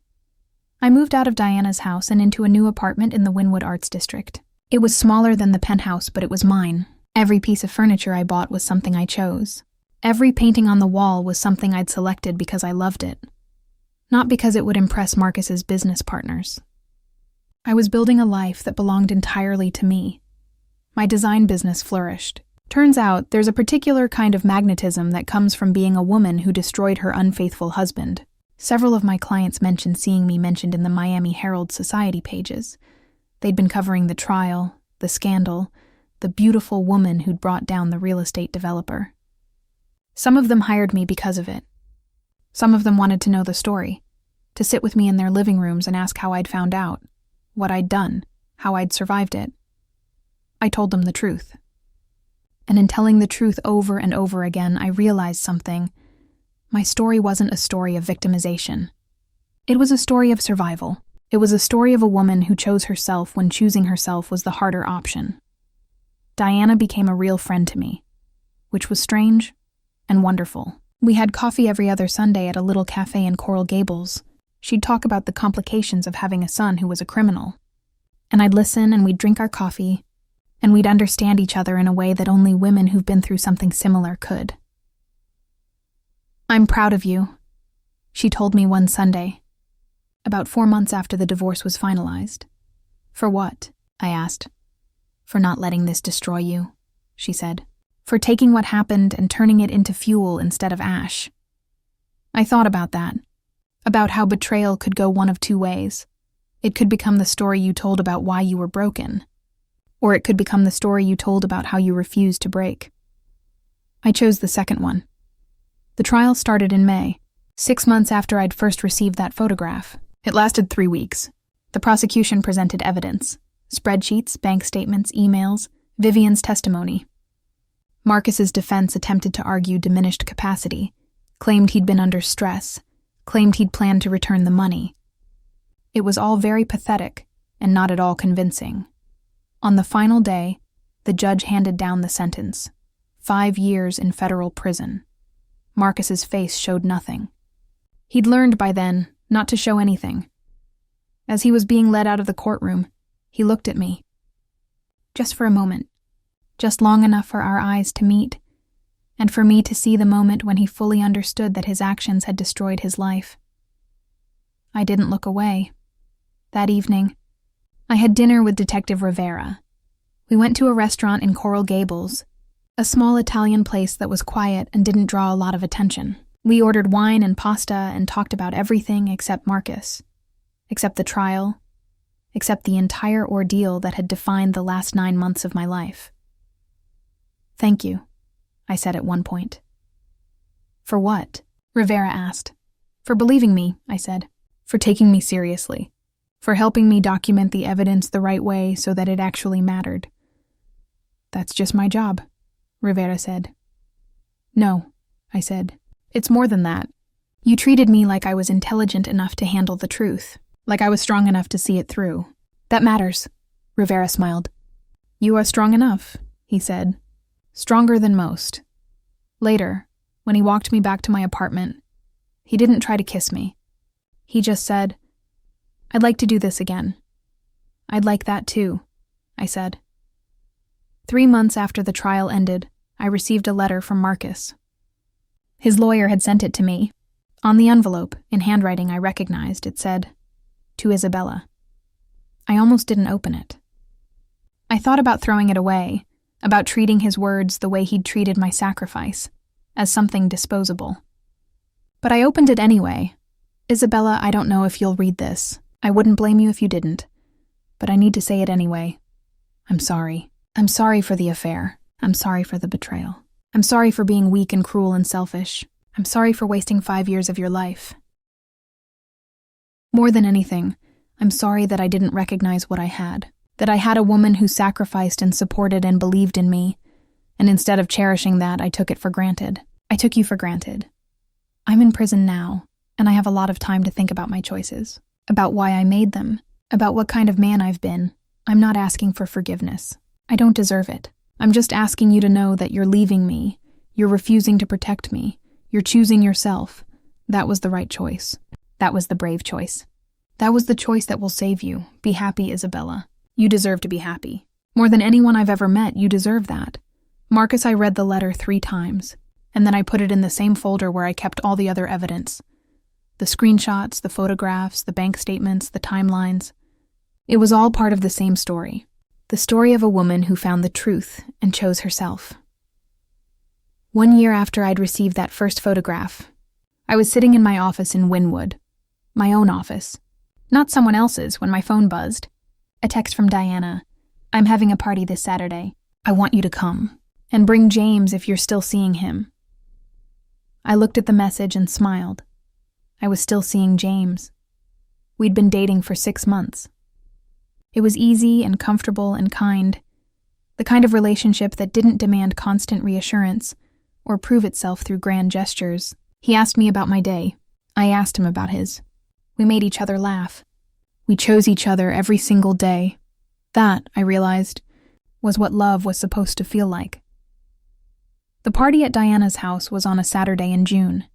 I moved out of Diana's house and into a new apartment in the Wynwood Arts District. It was smaller than the penthouse, but it was mine. Every piece of furniture I bought was something I chose. Every painting on the wall was something I'd selected because I loved it, not because it would impress Marcus's business partners. I was building a life that belonged entirely to me. My design business flourished. Turns out, there's a particular kind of magnetism that comes from being a woman who destroyed her unfaithful husband. Several of my clients mentioned seeing me mentioned in the Miami Herald Society pages. They'd been covering the trial, the scandal, the beautiful woman who'd brought down the real estate developer. Some of them hired me because of it. Some of them wanted to know the story, to sit with me in their living rooms and ask how I'd found out, what I'd done, how I'd survived it. I told them the truth. And in telling the truth over and over again, I realized something. My story wasn't a story of victimization. It was a story of survival. It was a story of a woman who chose herself when choosing herself was the harder option. Diana became a real friend to me, which was strange and wonderful. We had coffee every other Sunday at a little cafe in Coral Gables. She'd talk about the complications of having a son who was a criminal. And I'd listen and we'd drink our coffee, and we'd understand each other in a way that only women who've been through something similar could. "I'm proud of you," she told me one Sunday, about 4 months after the divorce was finalized. "For what?" I asked. "For not letting this destroy you," she said. "For taking what happened and turning it into fuel instead of ash." I thought about that, about how betrayal could go one of two ways. It could become the story you told about why you were broken, or it could become the story you told about how you refused to break. I chose the second one. The trial started in May, 6 months after I'd first received that photograph. It lasted 3 weeks. The prosecution presented evidence: spreadsheets, bank statements, emails, Vivian's testimony. Marcus's defense attempted to argue diminished capacity, claimed he'd been under stress, claimed he'd planned to return the money. It was all very pathetic and not at all convincing. On the final day, the judge handed down the sentence: 5 years in federal prison. Marcus's face showed nothing. He'd learned by then not to show anything. As he was being led out of the courtroom, he looked at me. Just for a moment, just long enough for our eyes to meet, and for me to see the moment when he fully understood that his actions had destroyed his life. I didn't look away. That evening, I had dinner with Detective Rivera. We went to a restaurant in Coral Gables, a small Italian place that was quiet and didn't draw a lot of attention. We ordered wine and pasta and talked about everything except Marcus, except the trial, except the entire ordeal that had defined the last 9 months of my life. "Thank you," I said at one point. "For what?" Rivera asked. "For believing me," I said. "For taking me seriously. For helping me document the evidence the right way so that it actually mattered." "That's just my job," Rivera said. "No," I said. "It's more than that. You treated me like I was intelligent enough to handle the truth, like I was strong enough to see it through. That matters," Rivera smiled. "You are strong enough," he said. "Stronger than most." Later, when he walked me back to my apartment, he didn't try to kiss me. He just said, "I'd like to do this again." "I'd like that too," I said. 3 months after the trial ended, I received a letter from Marcus. His lawyer had sent it to me. On the envelope, in handwriting I recognized, it said, "To Isabella." I almost didn't open it. I thought about throwing it away, about treating his words the way he'd treated my sacrifice, as something disposable. But I opened it anyway. "Isabella, I don't know if you'll read this. I wouldn't blame you if you didn't. But I need to say it anyway. I'm sorry. I'm sorry for the affair. I'm sorry for the betrayal. I'm sorry for being weak and cruel and selfish. I'm sorry for wasting 5 years of your life. More than anything, I'm sorry that I didn't recognize what I had, that I had a woman who sacrificed and supported and believed in me, and instead of cherishing that, I took it for granted. I took you for granted. I'm in prison now, and I have a lot of time to think about my choices, about why I made them, about what kind of man I've been. I'm not asking for forgiveness. I don't deserve it. I'm just asking you to know that you're leaving me. You're refusing to protect me. You're choosing yourself. That was the right choice. That was the brave choice. That was the choice that will save you. Be happy, Isabella. You deserve to be happy. More than anyone I've ever met, you deserve that. Marcus, I read the letter 3 times, and then I put it in the same folder where I kept all the other evidence. The screenshots, the photographs, the bank statements, the timelines. It was all part of the same story. The story of a woman who found the truth and chose herself. 1 year after I'd received that first photograph, I was sitting in my office in Wynwood. My own office. Not someone else's when my phone buzzed. A text from Diana. I'm having a party this Saturday. I want you to come. And bring James if you're still seeing him. I looked at the message and smiled. I was still seeing James. We'd been dating for 6 months. It was easy and comfortable and kind. The kind of relationship that didn't demand constant reassurance or prove itself through grand gestures. He asked me about my day. I asked him about his. We made each other laugh. We chose each other every single day. That, I realized, was what love was supposed to feel like. The party at Diana's house was on a Saturday in June,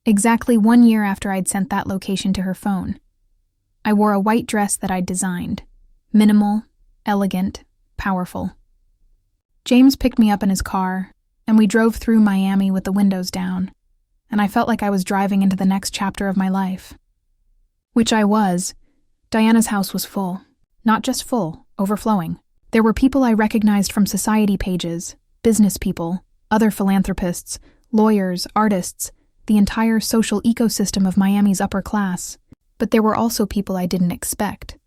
exactly 1 year after I'd sent that location to her phone. I wore a white dress that I'd designed. Minimal, elegant, powerful. James picked me up in his car, and we drove through Miami with the windows down, and I felt like I was driving into the next chapter of my life. Which I was. Diana's house was full. Not just full, overflowing. There were people I recognized from society pages, business people, other philanthropists, lawyers, artists, the entire social ecosystem of Miami's upper class. But there were also people I didn't expect.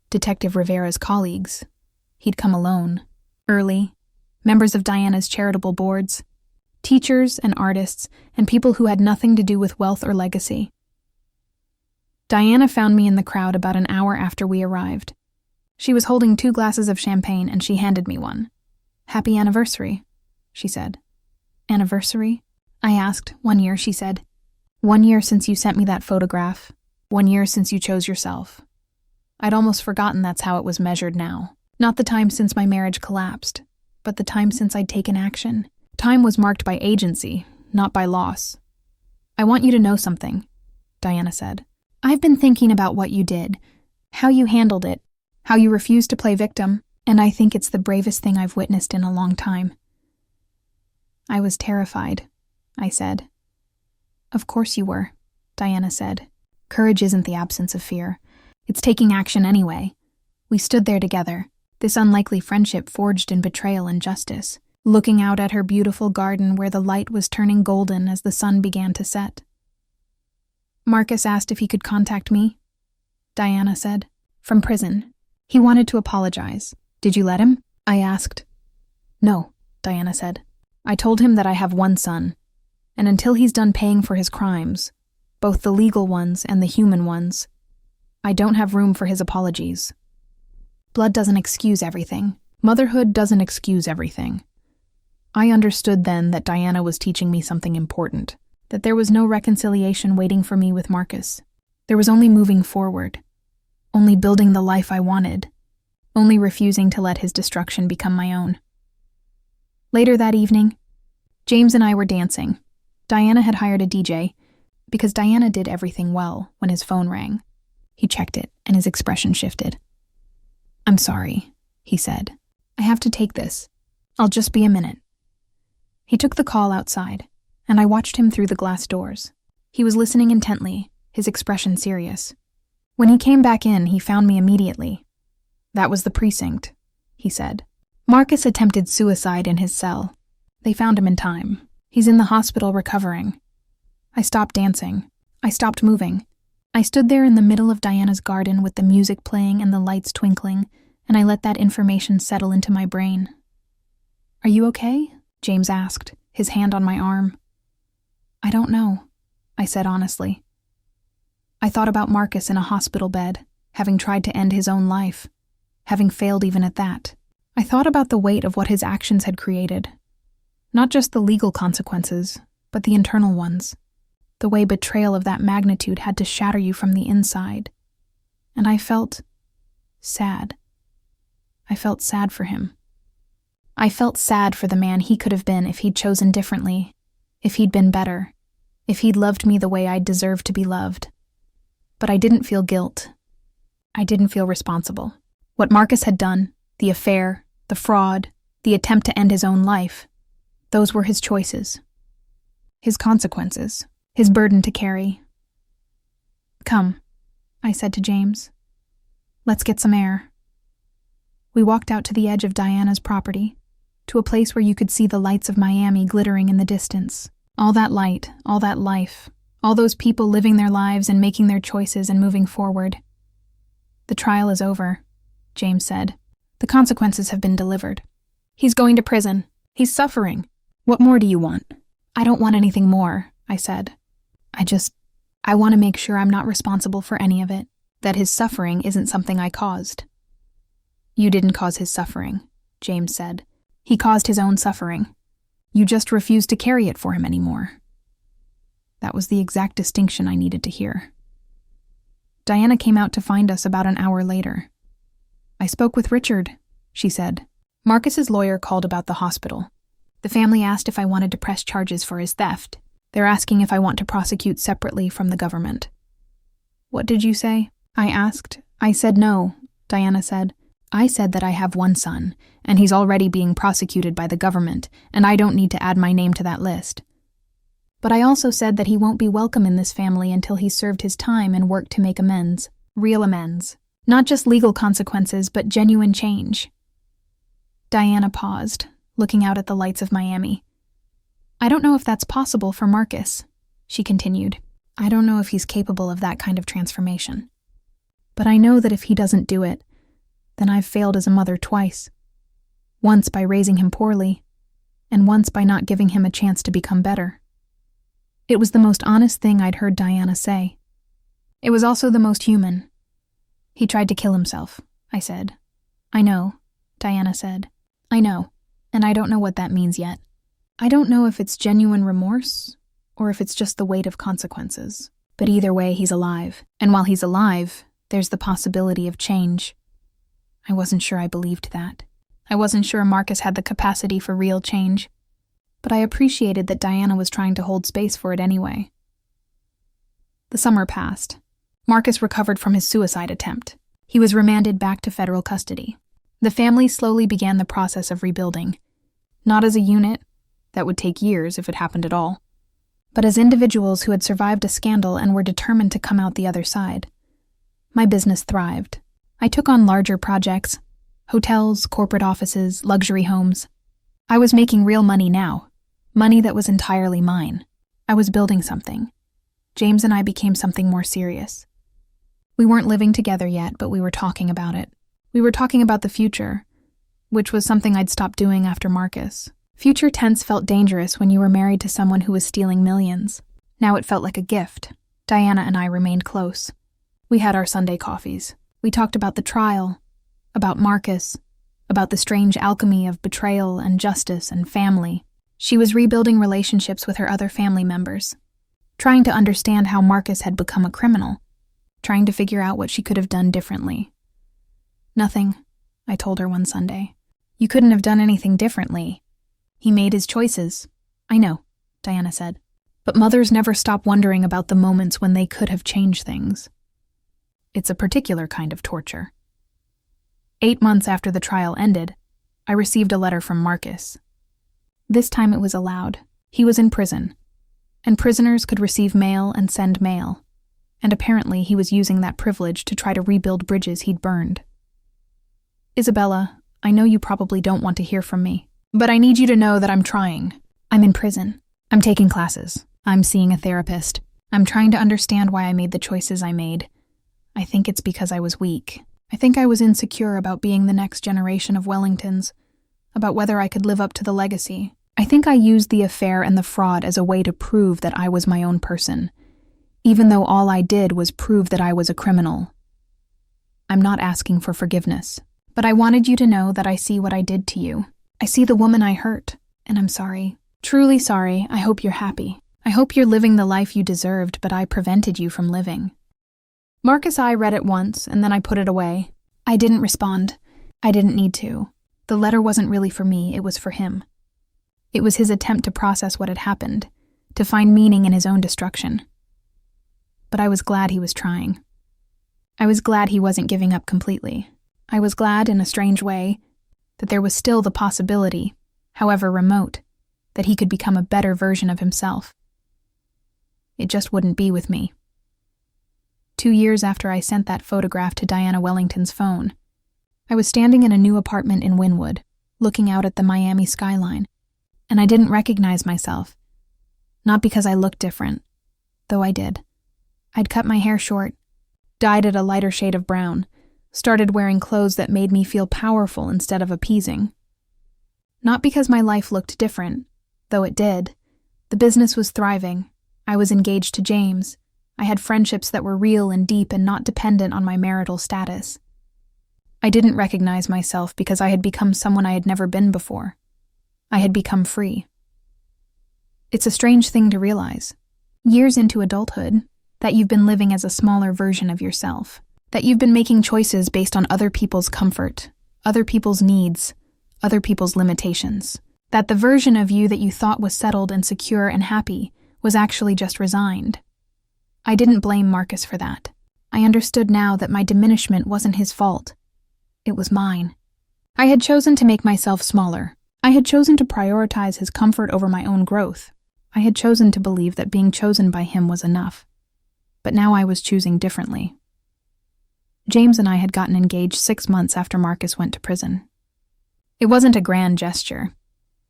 Detective Rivera's colleagues. He'd come alone, early. Members of Diana's charitable boards. Teachers and artists and people who had nothing to do with wealth or legacy. Diana found me in the crowd about an hour after we arrived. She was holding 2 glasses of champagne and she handed me one. Happy anniversary, she said. Anniversary? I asked. 1 year, she said. 1 year since you sent me that photograph. 1 year since you chose yourself. I'd almost forgotten that's how it was measured now. Not the time since my marriage collapsed, but the time since I'd taken action. Time was marked by agency, not by loss. I want you to know something, Diana said. I've been thinking about what you did, how you handled it, how you refused to play victim, and I think it's the bravest thing I've witnessed in a long time. I was terrified, I said. Of course you were, Diana said. Courage isn't the absence of fear. It's taking action anyway. We stood there together, this unlikely friendship forged in betrayal and justice, looking out at her beautiful garden where the light was turning golden as the sun began to set. Marcus asked if he could contact me, Diana said. From prison. He wanted to apologize. Did you let him? I asked. No, Diana said. I told him that I have 1 son, and until he's done paying for his crimes, both the legal ones and the human ones, I don't have room for his apologies. Blood doesn't excuse everything. Motherhood doesn't excuse everything. I understood then that Diana was teaching me something important, that there was no reconciliation waiting for me with Marcus. There was only moving forward, only building the life I wanted, only refusing to let his destruction become my own. Later that evening, James and I were dancing. Diana had hired a DJ, because Diana did everything well when his phone rang. He checked it, and his expression shifted. I'm sorry, he said. I have to take this. I'll just be a minute. He took the call outside, and I watched him through the glass doors. He was listening intently, his expression serious. When he came back in, he found me immediately. That was the precinct, he said. Marcus attempted suicide in his cell. They found him in time. He's in the hospital recovering. I stopped dancing. I stopped moving. I stood there in the middle of Diana's garden with the music playing and the lights twinkling, and I let that information settle into my brain. Are you okay? James asked, his hand on my arm. I don't know, I said honestly. I thought about Marcus in a hospital bed, having tried to end his own life, having failed even at that. I thought about the weight of what his actions had created. Not just the legal consequences, but the internal ones. The way betrayal of that magnitude had to shatter you from the inside. And I felt sad. I felt sad for him. I felt sad for the man he could have been if he'd chosen differently, if he'd been better, if he'd loved me the way I deserved to be loved. But I didn't feel guilt. I didn't feel responsible. What Marcus had done, the affair, the fraud, the attempt to end his own life, those were his choices. His consequences, his burden to carry. "Come," I said to James. "Let's get some air." We walked out to the edge of Diana's property, to a place where you could see the lights of Miami glittering in the distance. All that light, all that life, all those people living their lives and making their choices and moving forward. "The trial is over," James said. "The consequences have been delivered. He's going to prison. He's suffering. What more do you want?" "I don't want anything more," I said. I want to make sure I'm not responsible for any of it, that his suffering isn't something I caused." "You didn't cause his suffering," James said. "He caused his own suffering. You just refused to carry it for him anymore." That was the exact distinction I needed to hear. Diana came out to find us about an hour later. "I spoke with Richard," she said. "Marcus's lawyer called about the hospital. The family asked if I wanted to press charges for his theft. They're asking if I want to prosecute separately from the government." "What did you say?" I asked. "I said no," Diana said. "I said that I have one son, and he's already being prosecuted by the government, and I don't need to add my name to that list. But I also said that he won't be welcome in this family until he's served his time and worked to make amends. Real amends. Not just legal consequences, but genuine change." Diana paused, looking out at the lights of Miami. "I don't know if that's possible for Marcus," she continued. "I don't know if he's capable of that kind of transformation. But I know that if he doesn't do it, then I've failed as a mother twice. Once by raising him poorly, and once by not giving him a chance to become better." It was the most honest thing I'd heard Diana say. It was also the most human. "He tried to kill himself," I said. "I know," Diana said. "I know, and I don't know what that means yet. I don't know if it's genuine remorse, or if it's just the weight of consequences. But either way, he's alive. And while he's alive, there's the possibility of change." I wasn't sure I believed that. I wasn't sure Marcus had the capacity for real change. But I appreciated that Diana was trying to hold space for it anyway. The summer passed. Marcus recovered from his suicide attempt. He was remanded back to federal custody. The family slowly began the process of rebuilding. Not as a unit, that would take years if it happened at all, but as individuals who had survived a scandal and were determined to come out the other side. My business thrived. I took on larger projects: hotels, corporate offices, luxury homes. I was making real money now, money that was entirely mine. I was building something. James and I became something more serious. We weren't living together yet, but we were talking about it. We were talking about the future, which was something I'd stopped doing after Marcus. Future tense felt dangerous when you were married to someone who was stealing millions. Now it felt like a gift. Diana and I remained close. We had our Sunday coffees. We talked about the trial, about Marcus, about the strange alchemy of betrayal and justice and family. She was rebuilding relationships with her other family members, trying to understand how Marcus had become a criminal, trying to figure out what she could have done differently. "Nothing," I told her one Sunday. "You couldn't have done anything differently. He made his choices." "I know," Diana said. "But mothers never stop wondering about the moments when they could have changed things. It's a particular kind of torture." 8 months after the trial ended, I received a letter from Marcus. This time it was allowed. He was in prison, and prisoners could receive mail and send mail, and apparently he was using that privilege to try to rebuild bridges he'd burned. "Isabella, I know you probably don't want to hear from me, but I need you to know that I'm trying. I'm in prison. I'm taking classes. I'm seeing a therapist. I'm trying to understand why I made the choices I made. I think it's because I was weak. I think I was insecure about being the next generation of Wellingtons, about whether I could live up to the legacy. I think I used the affair and the fraud as a way to prove that I was my own person, even though all I did was prove that I was a criminal. I'm not asking for forgiveness, but I wanted you to know that I see what I did to you. I see the woman I hurt, and I'm sorry. Truly sorry. I hope you're happy. I hope you're living the life you deserved, but I prevented you from living." Marcus I read it once, and then I put it away. I didn't respond. I didn't need to. The letter wasn't really for me, it was for him. It was his attempt to process what had happened, to find meaning in his own destruction. But I was glad he was trying. I was glad he wasn't giving up completely. I was glad, in a strange way, that there was still the possibility, however remote, that he could become a better version of himself. It just wouldn't be with me. 2 years after I sent that photograph to Diana Wellington's phone, I was standing in a new apartment in Wynwood, looking out at the Miami skyline, and I didn't recognize myself. Not because I looked different, though I did. I'd cut my hair short, dyed it a lighter shade of brown, started wearing clothes that made me feel powerful instead of appeasing. Not because my life looked different, though it did. The business was thriving. I was engaged to James. I had friendships that were real and deep and not dependent on my marital status. I didn't recognize myself because I had become someone I had never been before. I had become free. It's a strange thing to realize, years into adulthood, that you've been living as a smaller version of yourself, that you've been making choices based on other people's comfort, other people's needs, other people's limitations, that the version of you that you thought was settled and secure and happy was actually just resigned. I didn't blame Marcus for that. I understood now that my diminishment wasn't his fault. It was mine. I had chosen to make myself smaller. I had chosen to prioritize his comfort over my own growth. I had chosen to believe that being chosen by him was enough. But now I was choosing differently. James and I had gotten engaged 6 months after Marcus went to prison. It wasn't a grand gesture.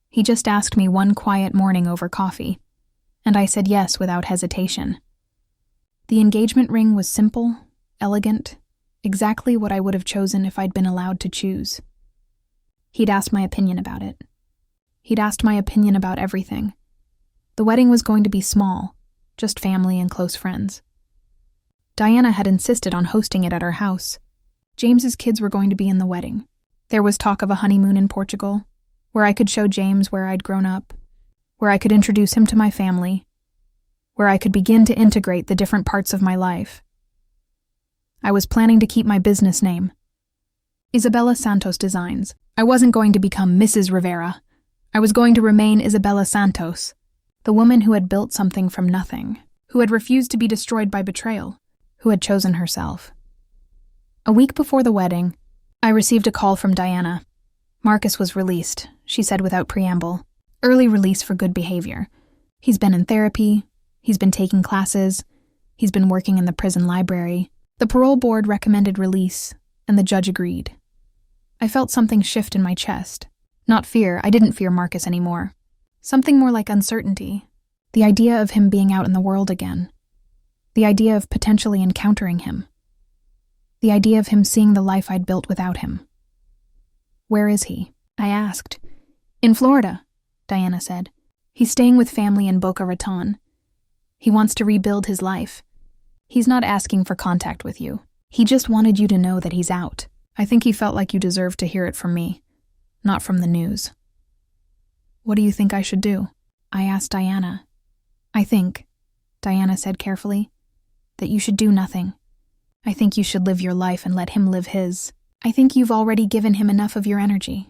He just asked me one quiet morning over coffee, and I said yes without hesitation. The engagement ring was simple, elegant, exactly what I would have chosen if I'd been allowed to choose. He'd asked my opinion about it. He'd asked my opinion about everything. The wedding was going to be small, just family and close friends. Diana had insisted on hosting it at our house. James's kids were going to be in the wedding. There was talk of a honeymoon in Portugal, where I could show James where I'd grown up, where I could introduce him to my family, where I could begin to integrate the different parts of my life. I was planning to keep my business name, Isabella Santos Designs. I wasn't going to become Mrs. Rivera. I was going to remain Isabella Santos, the woman who had built something from nothing, who had refused to be destroyed by betrayal, who had chosen herself. A week before the wedding, I received a call from Diana. Marcus was released, she said without preamble. Early release for good behavior. He's been in therapy, he's been taking classes, he's been working in the prison library. The parole board recommended release, and the judge agreed. I felt something shift in my chest. Not fear, I didn't fear Marcus anymore. Something more like uncertainty. The idea of him being out in the world again. The idea of potentially encountering him. The idea of him seeing the life I'd built without him. Where is he? I asked. In Florida, Diana said. He's staying with family in Boca Raton. He wants to rebuild his life. He's not asking for contact with you. He just wanted you to know that he's out. I think he felt like you deserved to hear it from me, not from the news. What do you think I should do? I asked Diana. I think, Diana said carefully, that you should do nothing. I think you should live your life and let him live his. I think you've already given him enough of your energy.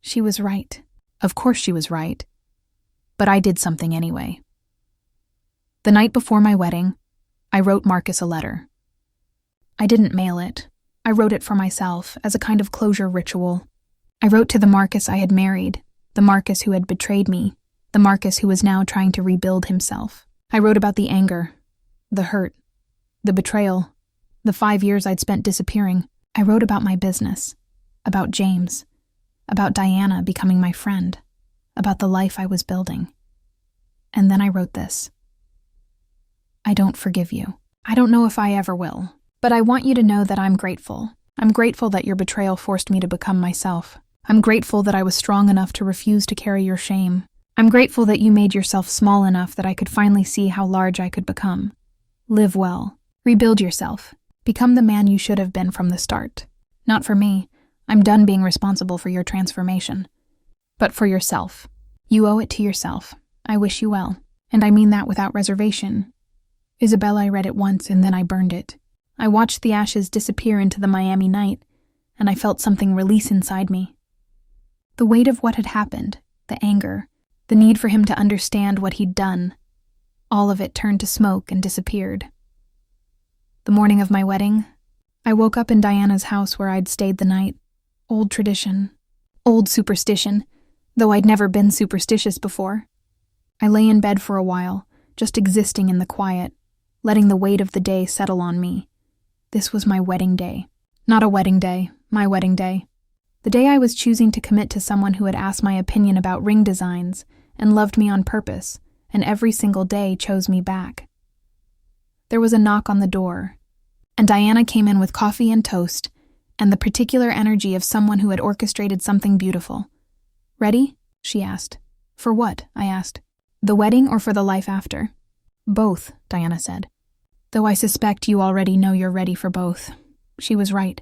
She was right. Of course she was right. But I did something anyway. The night before my wedding, I wrote Marcus a letter. I didn't mail it. I wrote it for myself as a kind of closure ritual. I wrote to the Marcus I had married, the Marcus who had betrayed me, the Marcus who was now trying to rebuild himself. I wrote about the anger, the hurt, the betrayal, the 5 years I'd spent disappearing. I wrote about my business, about James, about Diana becoming my friend, about the life I was building. And then I wrote this. I don't forgive you. I don't know if I ever will, but I want you to know that I'm grateful. I'm grateful that your betrayal forced me to become myself. I'm grateful that I was strong enough to refuse to carry your shame. I'm grateful that you made yourself small enough that I could finally see how large I could become. Live well. Rebuild yourself. Become the man you should have been from the start. Not for me. I'm done being responsible for your transformation. But for yourself. You owe it to yourself. I wish you well. And I mean that without reservation. Isabella, I read it once and then I burned it. I watched the ashes disappear into the Miami night, and I felt something release inside me. The weight of what had happened, the anger, the need for him to understand what he'd done, all of it turned to smoke and disappeared. The morning of my wedding, I woke up in Diana's house where I'd stayed the night. Old tradition, old superstition, though I'd never been superstitious before. I lay in bed for a while, just existing in the quiet, letting the weight of the day settle on me. This was my wedding day. Not a wedding day, my wedding day. The day I was choosing to commit to someone who had asked my opinion about ring designs and loved me on purpose, and every single day chose me back. There was a knock on the door, and Diana came in with coffee and toast and the particular energy of someone who had orchestrated something beautiful. "Ready?" she asked. "For what?" I asked. "The wedding or for the life after?" "Both," Diana said. "Though I suspect you already know you're ready for both." She was right.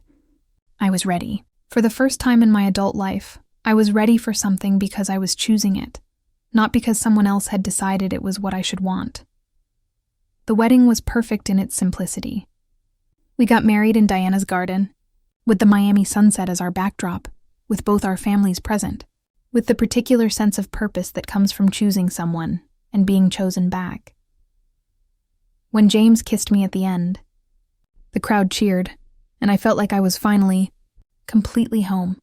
I was ready. For the first time in my adult life, I was ready for something because I was choosing it, not because someone else had decided it was what I should want. The wedding was perfect in its simplicity. We got married in Diana's garden, with the Miami sunset as our backdrop, with both our families present, with the particular sense of purpose that comes from choosing someone and being chosen back. When James kissed me at the end, the crowd cheered, and I felt like I was finally, completely home.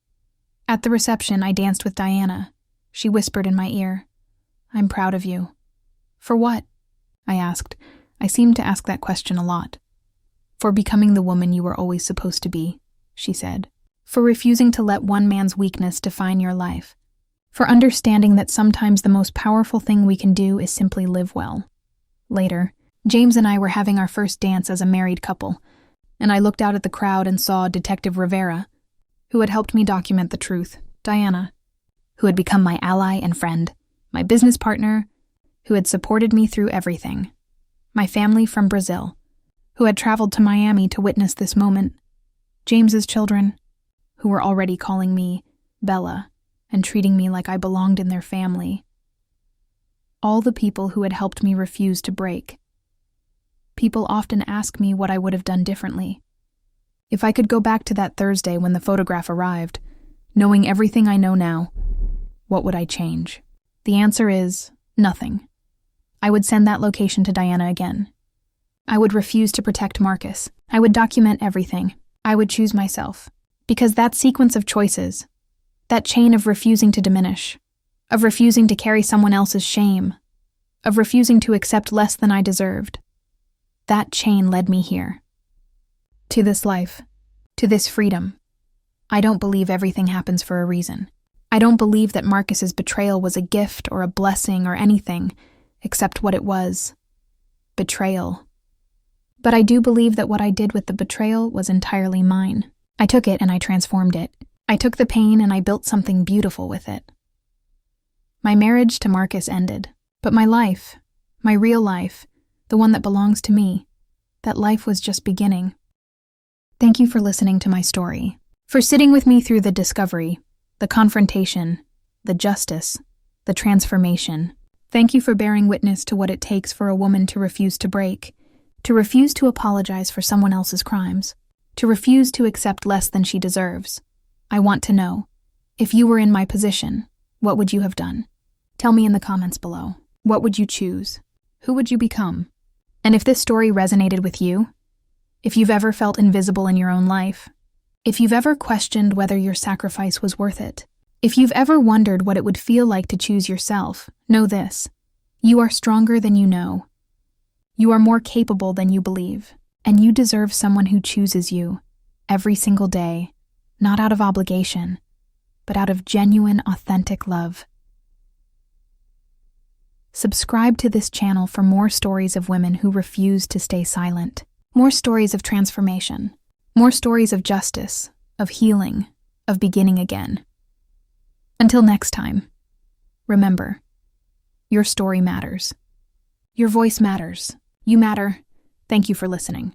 At the reception, I danced with Diana. She whispered in my ear, "I'm proud of you." "For what?" I asked. I seemed to ask that question a lot. "For becoming the woman you were always supposed to be," she said. "For refusing to let one man's weakness define your life. For understanding that sometimes the most powerful thing we can do is simply live well." Later, James and I were having our first dance as a married couple, and I looked out at the crowd and saw Detective Rivera, who had helped me document the truth, Diana, who had become my ally and friend, my business partner, who had supported me through everything, my family from Brazil, who had traveled to Miami to witness this moment, James's children, who were already calling me Bella and treating me like I belonged in their family. All the people who had helped me refuse to break. People often ask me what I would have done differently. If I could go back to that Thursday when the photograph arrived, knowing everything I know now, what would I change? The answer is nothing. I would send that location to Diana again. I would refuse to protect Marcus. I would document everything. I would choose myself. Because that sequence of choices, that chain of refusing to diminish, of refusing to carry someone else's shame, of refusing to accept less than I deserved, that chain led me here. To this life, to this freedom. I don't believe everything happens for a reason. I don't believe that Marcus's betrayal was a gift or a blessing or anything, except what it was. Betrayal. But I do believe that what I did with the betrayal was entirely mine. I took it and I transformed it. I took the pain and I built something beautiful with it. My marriage to Marcus ended, but my life, my real life, the one that belongs to me, that life was just beginning. Thank you for listening to my story, for sitting with me through the discovery, the confrontation, the justice, the transformation. Thank you for bearing witness to what it takes for a woman to refuse to break, to refuse to apologize for someone else's crimes, to refuse to accept less than she deserves. I want to know, if you were in my position, what would you have done? Tell me in the comments below. What would you choose? Who would you become? And if this story resonated with you, if you've ever felt invisible in your own life, if you've ever questioned whether your sacrifice was worth it, if you've ever wondered what it would feel like to choose yourself, know this: you are stronger than you know. You are more capable than you believe, and you deserve someone who chooses you every single day, not out of obligation, but out of genuine, authentic love. Subscribe to this channel for more stories of women who refuse to stay silent, more stories of transformation, more stories of justice, of healing, of beginning again. Until next time, remember, your story matters. Your voice matters. You matter. Thank you for listening.